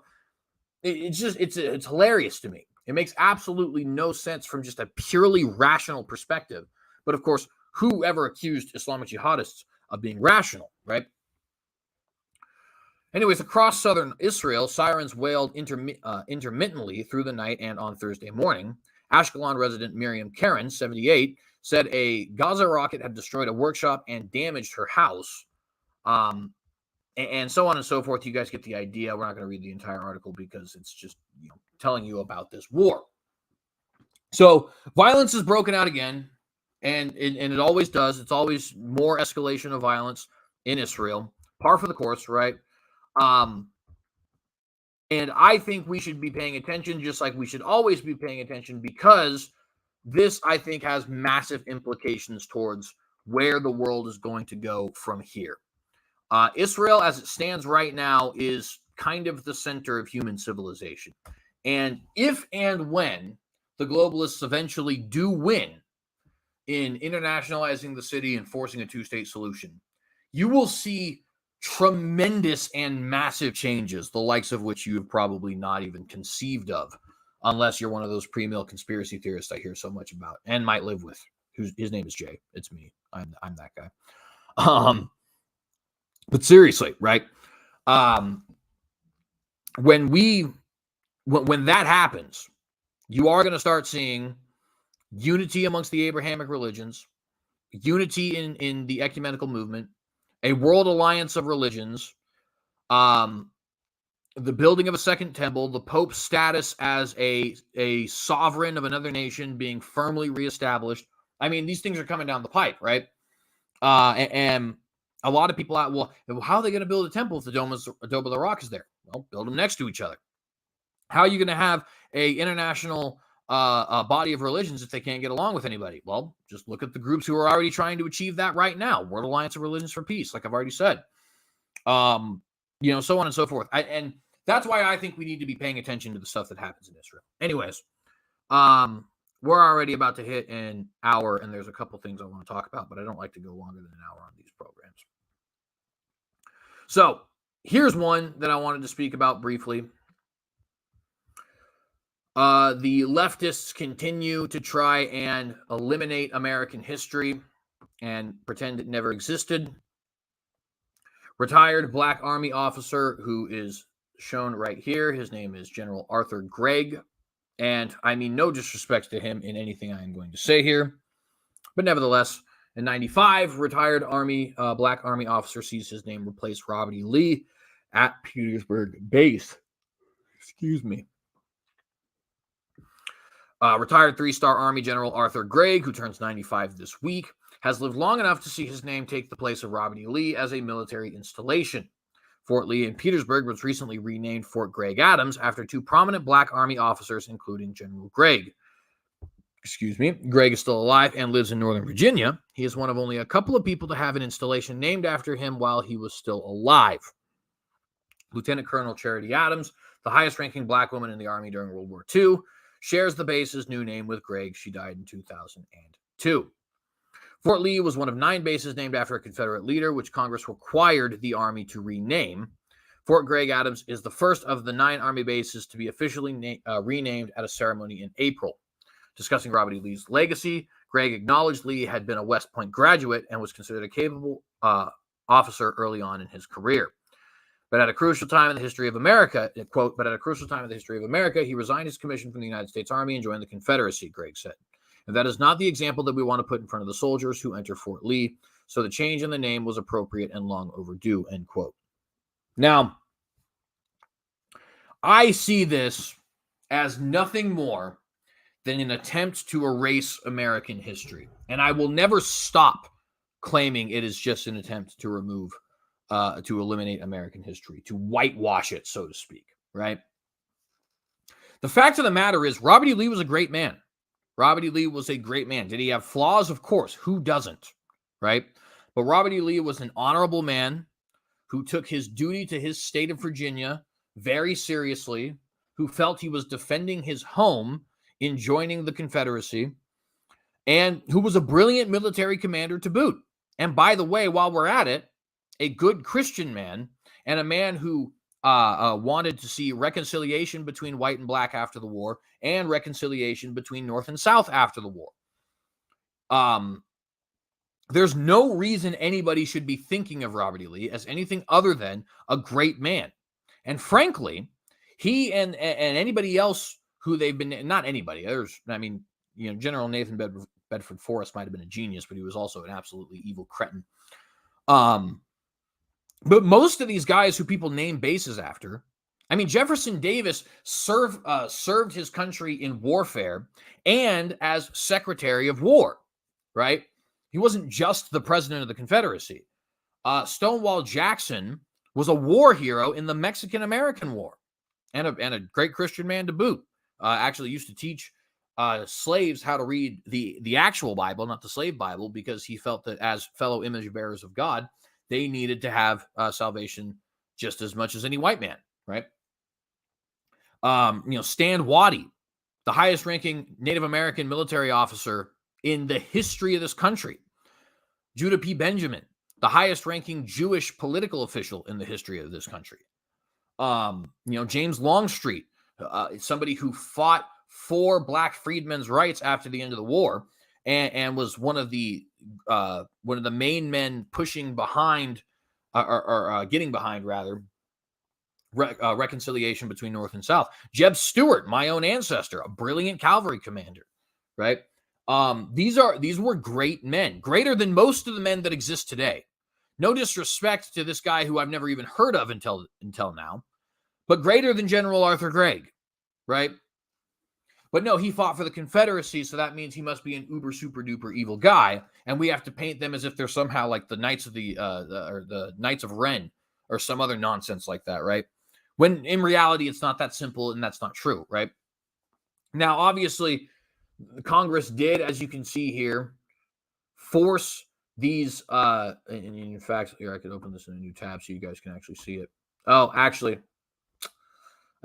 It's hilarious to me. It makes absolutely no sense from just a purely rational perspective. But of course, whoever accused Islamic jihadists of being rational, right? Anyways, across southern Israel, sirens wailed intermittently through the night and on Thursday morning. Ashkelon resident Miriam Karen, 78, said a Gaza rocket had destroyed a workshop and damaged her house. And so on and so forth. You guys get the idea. We're not going to read the entire article because it's just telling you about this war. So violence has broken out again, and it always does. It's always more escalation of violence in Israel. Par for the course, right? And I think we should be paying attention, just like we should always be paying attention, because this, I think, has massive implications towards where the world is going to go from here. Israel, as it stands right now, is kind of the center of human civilization. And if and when the globalists eventually do win in internationalizing the city and forcing a two-state solution, you will see tremendous and massive changes, the likes of which you have probably not even conceived of, unless you're one of those pre-mill conspiracy theorists I hear so much about and might live with. His name is Jay. It's me. I'm that guy. But seriously, right? When that happens, you are going to start seeing unity amongst the Abrahamic religions, unity in the ecumenical movement, a world alliance of religions, the building of a second temple, the Pope's status as a sovereign of another nation being firmly reestablished. I mean, these things are coming down the pipe, right? And a lot of people out, well, how are they going to build a temple if the Dome of the Rock is there? Well, build them next to each other. How are you going to have a international body of religions if they can't get along with anybody? Well, just look at the groups who are already trying to achieve that right now. World Alliance of Religions for Peace, like I've already said. So on and so forth. And that's why I think we need to be paying attention to the stuff that happens in Israel. Anyways, we're already about to hit an hour, and there's a couple things I want to talk about, but I don't like to go longer than an hour on these programs. So here's one that I wanted to speak about briefly. The leftists continue to try and eliminate American history and pretend it never existed. Retired Black Army officer who is shown right here. His name is General Arthur Gregg. And I mean no disrespect to him in anything I am going to say here. But nevertheless, in 95, retired Black Army officer sees his name replace Robert E. Lee at Petersburg base. Excuse me. Retired three-star Army General Arthur Gregg, who turns 95 this week, has lived long enough to see his name take the place of Robert E. Lee as a military installation. Fort Lee in Petersburg was recently renamed Fort Gregg Adams after two prominent Black Army officers, including General Gregg. Gregg is still alive and lives in Northern Virginia. He is one of only a couple of people to have an installation named after him while he was still alive. Lieutenant Colonel Charity Adams, the highest-ranking Black woman in the Army during World War II, shares the base's new name with Gregg. She died in 2002. Fort Lee was one of 9 bases named after a Confederate leader, which Congress required the Army to rename. Fort Gregg Adams is the first of the 9 Army bases to be officially renamed at a ceremony in April. Discussing Robert E. Lee's legacy, Gregg acknowledged Lee had been a West Point graduate and was considered a capable officer early on in his career. But at a crucial time in the history of America, quote, but at a crucial time in the history of America, he resigned his commission from the United States Army and joined the Confederacy, Gregg said. And that is not the example that we want to put in front of the soldiers who enter Fort Lee. So the change in the name was appropriate and long overdue, end quote. Now, I see this as nothing more than an attempt to erase American history. And I will never stop claiming it is just an attempt to to eliminate American history, to whitewash it, so to speak, right? The fact of the matter is, Robert E. Lee was a great man. Robert E. Lee was a great man. Did he have flaws? Of course. Who doesn't, right? But Robert E. Lee was an honorable man who took his duty to his state of Virginia very seriously, who felt he was defending his home in joining the Confederacy, and who was a brilliant military commander to boot. And by the way, while we're at it, a good Christian man and a man who wanted to see reconciliation between white and black after the war and reconciliation between North and South after the war. There's no reason anybody should be thinking of Robert E. Lee as anything other than a great man. And frankly, he and anybody else who they've been, not anybody, General Nathan Bedford Forrest might have been a genius, but he was also an absolutely evil cretin. But most of these guys who people name bases after, Jefferson Davis served his country in warfare and as Secretary of War, right? He wasn't just the president of the Confederacy. Stonewall Jackson was a war hero in the Mexican-American War and a great Christian man to boot. Actually used to teach slaves how to read the actual Bible, not the slave Bible, because he felt that as fellow image bearers of God, they needed to have salvation just as much as any white man, right? Stan Waddy, the highest ranking Native American military officer in the history of this country. Judah P. Benjamin, the highest ranking Jewish political official in the history of this country. James Longstreet, somebody who fought for black freedmen's rights after the end of the war and was one of the main men pushing behind or getting behind rather reconciliation between North and South. Jeb Stuart, my own ancestor, a brilliant cavalry commander, right? These were great men, greater than most of the men that exist today. No disrespect to this guy who I've never even heard of until now, but greater than General Arthur Gregg, right? But no, he fought for the Confederacy, so that means he must be an uber super duper evil guy, and we have to paint them as if they're somehow like the Knights of the Knights of Ren or some other nonsense like that, right? When in reality, it's not that simple, and that's not true, right? Now, obviously, Congress did, as you can see here, force these. And in fact, here I could open this in a new tab so you guys can actually see it. Oh, actually,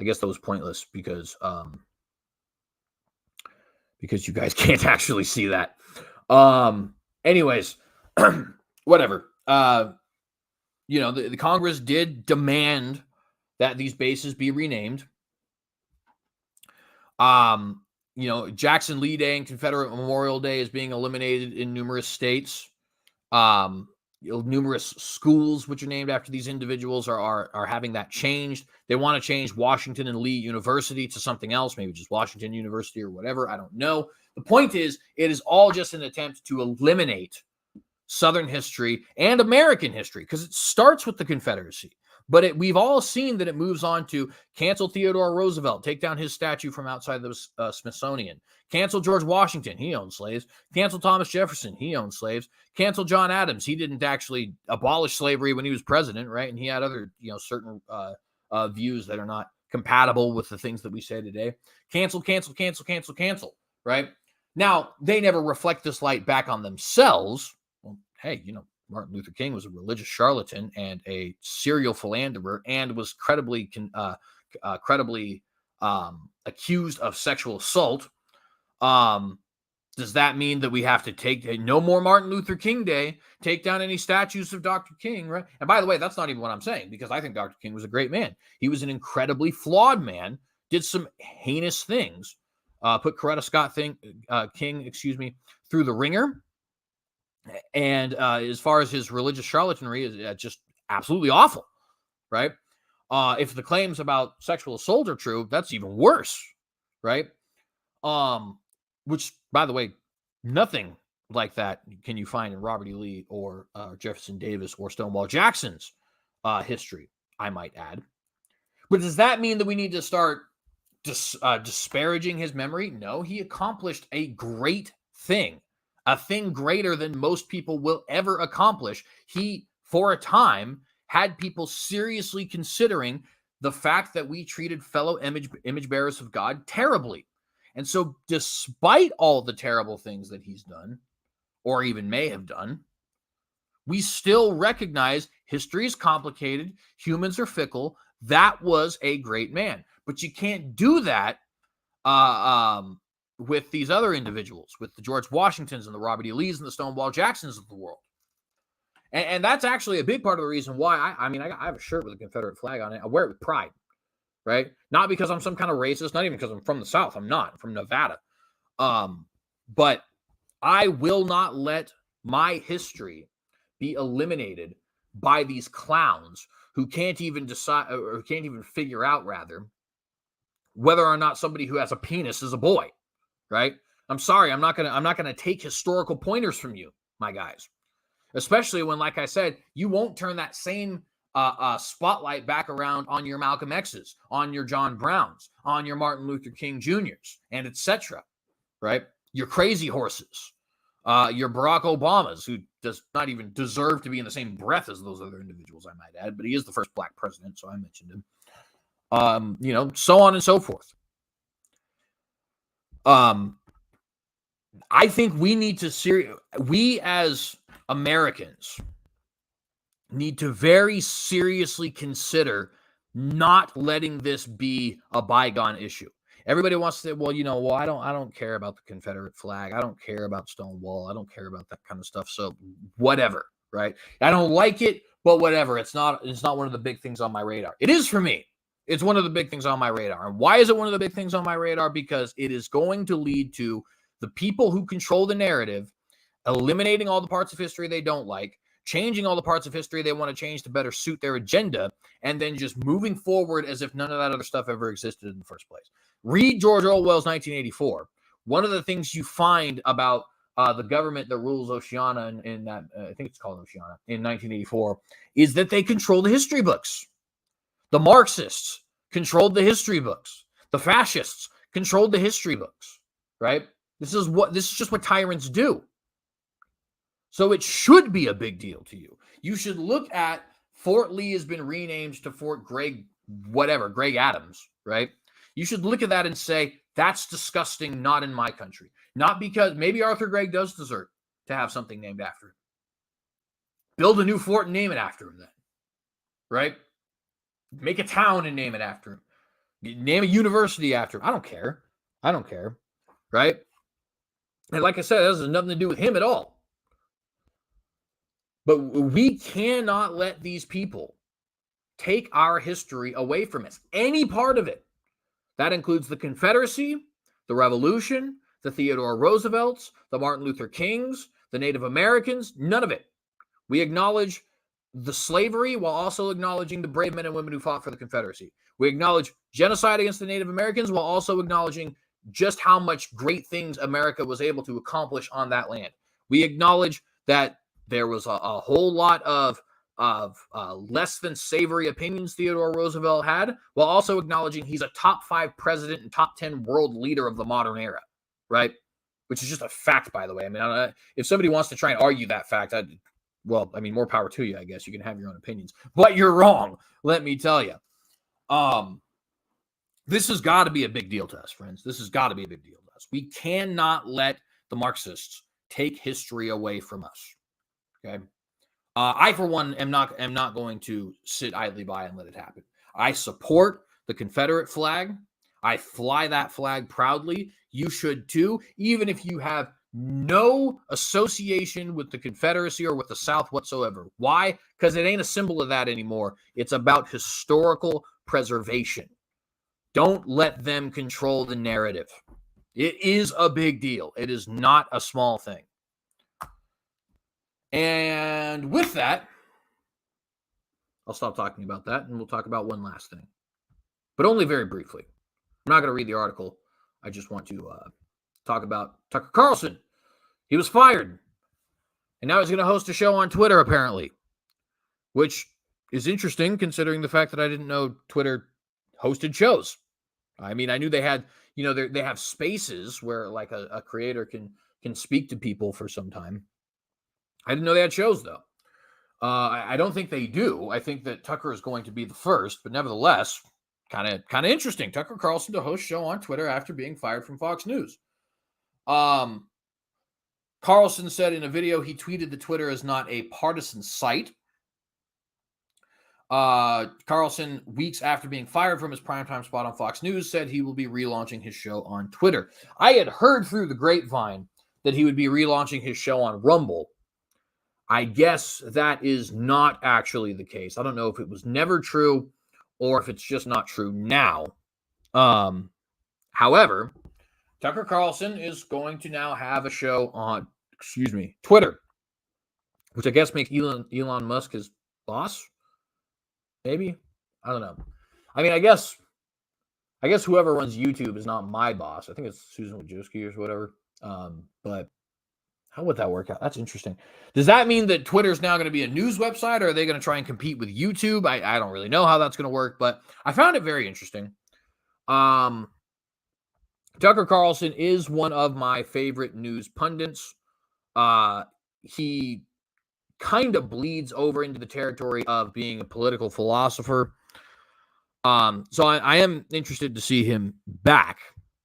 I guess that was pointless because you guys can't actually see that. Anyways, whatever. The Congress did demand that these bases be renamed. Jackson Lee Day and Confederate Memorial Day is being eliminated in numerous states. Numerous schools which are named after these individuals are having that changed. They want to change Washington and Lee University to something else, maybe just Washington University or whatever. I don't know. The point is, it is all just an attempt to eliminate Southern history and American history because it starts with the Confederacy. But we've all seen that it moves on to cancel Theodore Roosevelt, take down his statue from outside the Smithsonian, cancel George Washington, he owned slaves, cancel Thomas Jefferson, he owned slaves, cancel John Adams, he didn't actually abolish slavery when he was president, right? And he had other, certain views that are not compatible with the things that we say today. Cancel, right? Now, they never reflect this light back on themselves. Well, hey, Martin Luther King was a religious charlatan and a serial philanderer and was credibly accused of sexual assault. Does that mean that we have to take no more Martin Luther King Day, take down any statues of Dr. King, right? And by the way, that's not even what I'm saying because I think Dr. King was a great man. He was an incredibly flawed man, did some heinous things, put Coretta Scott King, through the ringer. And as far as his religious charlatanry is just absolutely awful, right? If the claims about sexual assault are true, that's even worse, right? Which, by the way, nothing like that can you find in Robert E. Lee or Jefferson Davis or Stonewall Jackson's history, I might add. But does that mean that we need to start disparaging his memory? No, he accomplished a great thing, a thing greater than most people will ever accomplish. He, for a time, had people seriously considering the fact that we treated fellow image bearers of God terribly. And so, despite all the terrible things that he's done, or even may have done, we still recognize history is complicated, humans are fickle. That was a great man. But you can't do that with these other individuals, with the George Washingtons and the Robert E. Lees and the Stonewall Jacksons of the world. And that's actually a big part of the reason why I have a shirt with a Confederate flag on it. I wear it with pride, right? Not because I'm some kind of racist, not even because I'm from the South. I'm not. I'm from Nevada. But I will not let my history be eliminated by these clowns who can't even decide, or can't even figure out, rather, whether or not somebody who has a penis is a boy, right? I'm sorry, I'm not gonna take historical pointers from you, my guys. Especially when, like I said, you won't turn that same spotlight back around on your Malcolm X's, on your John Browns, on your Martin Luther King Jr.'s, and etc. Right? Your crazy horses, your Barack Obamas, who does not even deserve to be in the same breath as those other individuals, I might add, but he is the first black president, so I mentioned him. So on and so forth. I think we need to we as Americans need to very seriously consider not letting this be a bygone issue. Everybody wants to say, well, I don't care about the Confederate flag. I don't care about Stonewall. I don't care about that kind of stuff. So whatever, right? I don't like it, but whatever. It's not one of the big things on my radar. It is for me. It's one of the big things on my radar. And why is it one of the big things on my radar? Because it is going to lead to the people who control the narrative eliminating all the parts of history they don't like, changing all the parts of history they want to change to better suit their agenda, and then just moving forward as if none of that other stuff ever existed in the first place. Read George Orwell's 1984. One of the things you find about the government that rules Oceania in that, I think it's called Oceania, in 1984, is that they control the history books. The Marxists controlled the history books. The fascists controlled the history books, right? This is just what tyrants do. So it should be a big deal to you. You should look at Fort Lee has been renamed to Fort Greg Adams, right? You should look at that and say, that's disgusting, not in my country. Not because maybe Arthur Gregg does deserve to have something named after him. Build a new fort and name it after him then, right? Make a town and name it after him. Name a university after him. I don't care, right? And like I said, that has nothing to do with him at all. But we cannot let these people take our history away from us. Any part of it. That includes the Confederacy, the Revolution, the Theodore Roosevelts, the Martin Luther Kings, the Native Americans, none of it. We acknowledge the slavery while also acknowledging the brave men and women who fought for the Confederacy. We acknowledge genocide against the Native Americans while also acknowledging just how much great things America was able to accomplish on that land. We acknowledge that there was a whole lot of less than savory opinions Theodore Roosevelt had, while also acknowledging he's a top 5 president and top 10 world leader of the modern era, right? Which is just a fact, by the way. I mean, if somebody wants to try and argue that fact, more power to you, I guess. You can have your own opinions. But you're wrong, let me tell you. This has got to be a big deal to us, friends. This has got to be a big deal to us. We cannot let the Marxists take history away from us. Okay. I, for one, am not going to sit idly by and let it happen. I support the Confederate flag. I fly that flag proudly. You should too, even if you have no association with the Confederacy or with the South whatsoever. Why? Because it ain't a symbol of that anymore. It's about historical preservation. Don't let them control the narrative. It is a big deal. It is not a small thing. And with that, I'll stop talking about that, and we'll talk about one last thing, but only very briefly. I'm not going to read the article. I just want to talk about Tucker Carlson. He was fired, and now he's going to host a show on Twitter, apparently, which is interesting considering the fact that I didn't know Twitter hosted shows. I mean, I knew they had, they have spaces where like a creator can speak to people for some time. I didn't know they had shows, though. I don't think they do. I think that Tucker is going to be the first, but nevertheless, kind of interesting. Tucker Carlson to host show on Twitter after being fired from Fox News. Carlson said in a video he tweeted that Twitter is not a partisan site. Carlson, weeks after being fired from his primetime spot on Fox News, said he will be relaunching his show on Twitter. I had heard through the grapevine that he would be relaunching his show on Rumble. I guess that is not actually the case. I don't know if it was never true or if it's just not true now. However, Tucker Carlson is going to now have a show on, Twitter, which I guess makes Elon Musk his boss. Maybe. I don't know. I mean, I guess whoever runs YouTube is not my boss. I think it's Susan Wojcicki or whatever. But how would that work out? That's interesting. Does that mean that Twitter's now going to be a news website, or are they going to try and compete with YouTube? I don't really know how that's going to work, but I found it very interesting. Tucker Carlson is one of my favorite news pundits. He kind of bleeds over into the territory of being a political philosopher. So I am interested to see him back,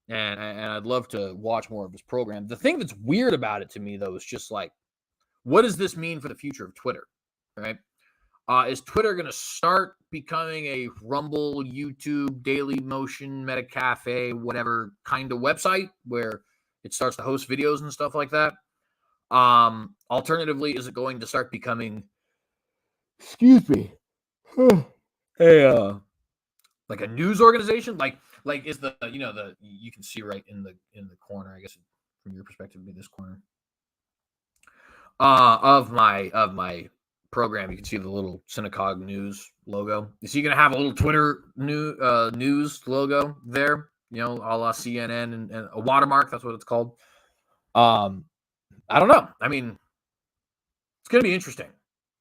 and I'd love to watch more of his program. The thing that's weird about it to me, though, is just like, what does this mean for the future of Twitter, right? Is Twitter going to start becoming a Rumble, YouTube, Daily Motion, Metacafe, whatever kind of website where it starts to host videos and stuff like that? Alternatively, is it going to start becoming, like a news organization? Like is the, you can see right in the corner, I guess from your perspective, would be this corner of my program. You can see the little Synagogue News logo. So you're gonna have a little Twitter news logo there, a la CNN and a watermark. That's what it's called. I don't know. I mean, it's going to be interesting.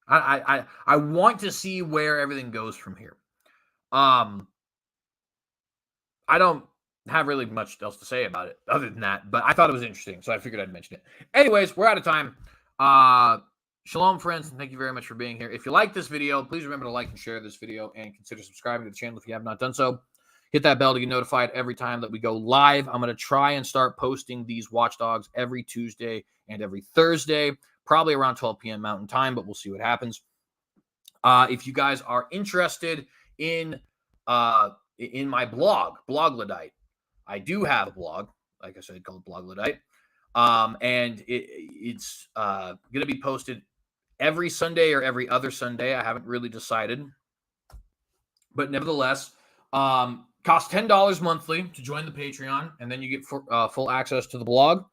I want to see where everything goes from here. I don't have really much else to say about it other than that, but I thought it was interesting, so I figured I'd mention it. Anyways, we're out of time. Shalom, friends, and thank you very much for being here. If you like this video, please remember to like and share this video and consider subscribing to the channel if you have not done so. Hit that bell to get notified every time that we go live. I'm going to try and start posting these watchdogs every Tuesday and every Thursday, probably around 12 p.m. Mountain Time, but we'll see what happens. If you guys are interested in my blog, Bloglodite, I do have a blog, like I said, called Bloglodite, and it's going to be posted every Sunday or every other Sunday. I haven't really decided, but nevertheless, costs $10 monthly to join the Patreon, and then you get full access to the blog.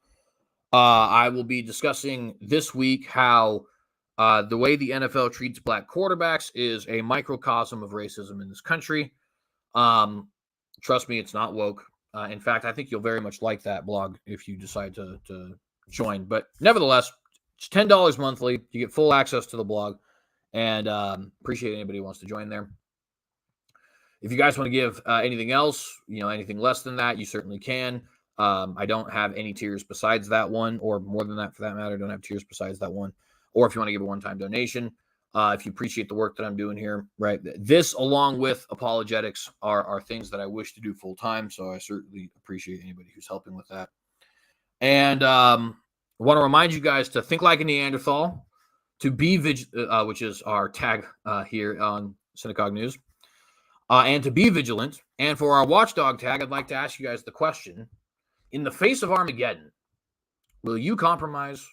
I will be discussing this week how the way the NFL treats black quarterbacks is a microcosm of racism in this country. Trust me, it's not woke. In fact, I think you'll very much like that blog if you decide to join. But nevertheless, it's $10 monthly. You get full access to the blog, and appreciate anybody who wants to join there. If you guys want to give anything else, anything less than that, you certainly can. I don't have any tiers besides that one, or more than that for that matter. I don't have tiers besides that one. Or if you want to give a one-time donation, if you appreciate the work that I'm doing here, right? This, along with apologetics, are things that I wish to do full-time, so I certainly appreciate anybody who's helping with that. And I want to remind you guys to think like a Neanderthal, to be vigilant, which is our tag here on Synagogue News. And to be vigilant. And for our watchdog tag, I'd like to ask you guys the question: in the face of Armageddon, will you compromise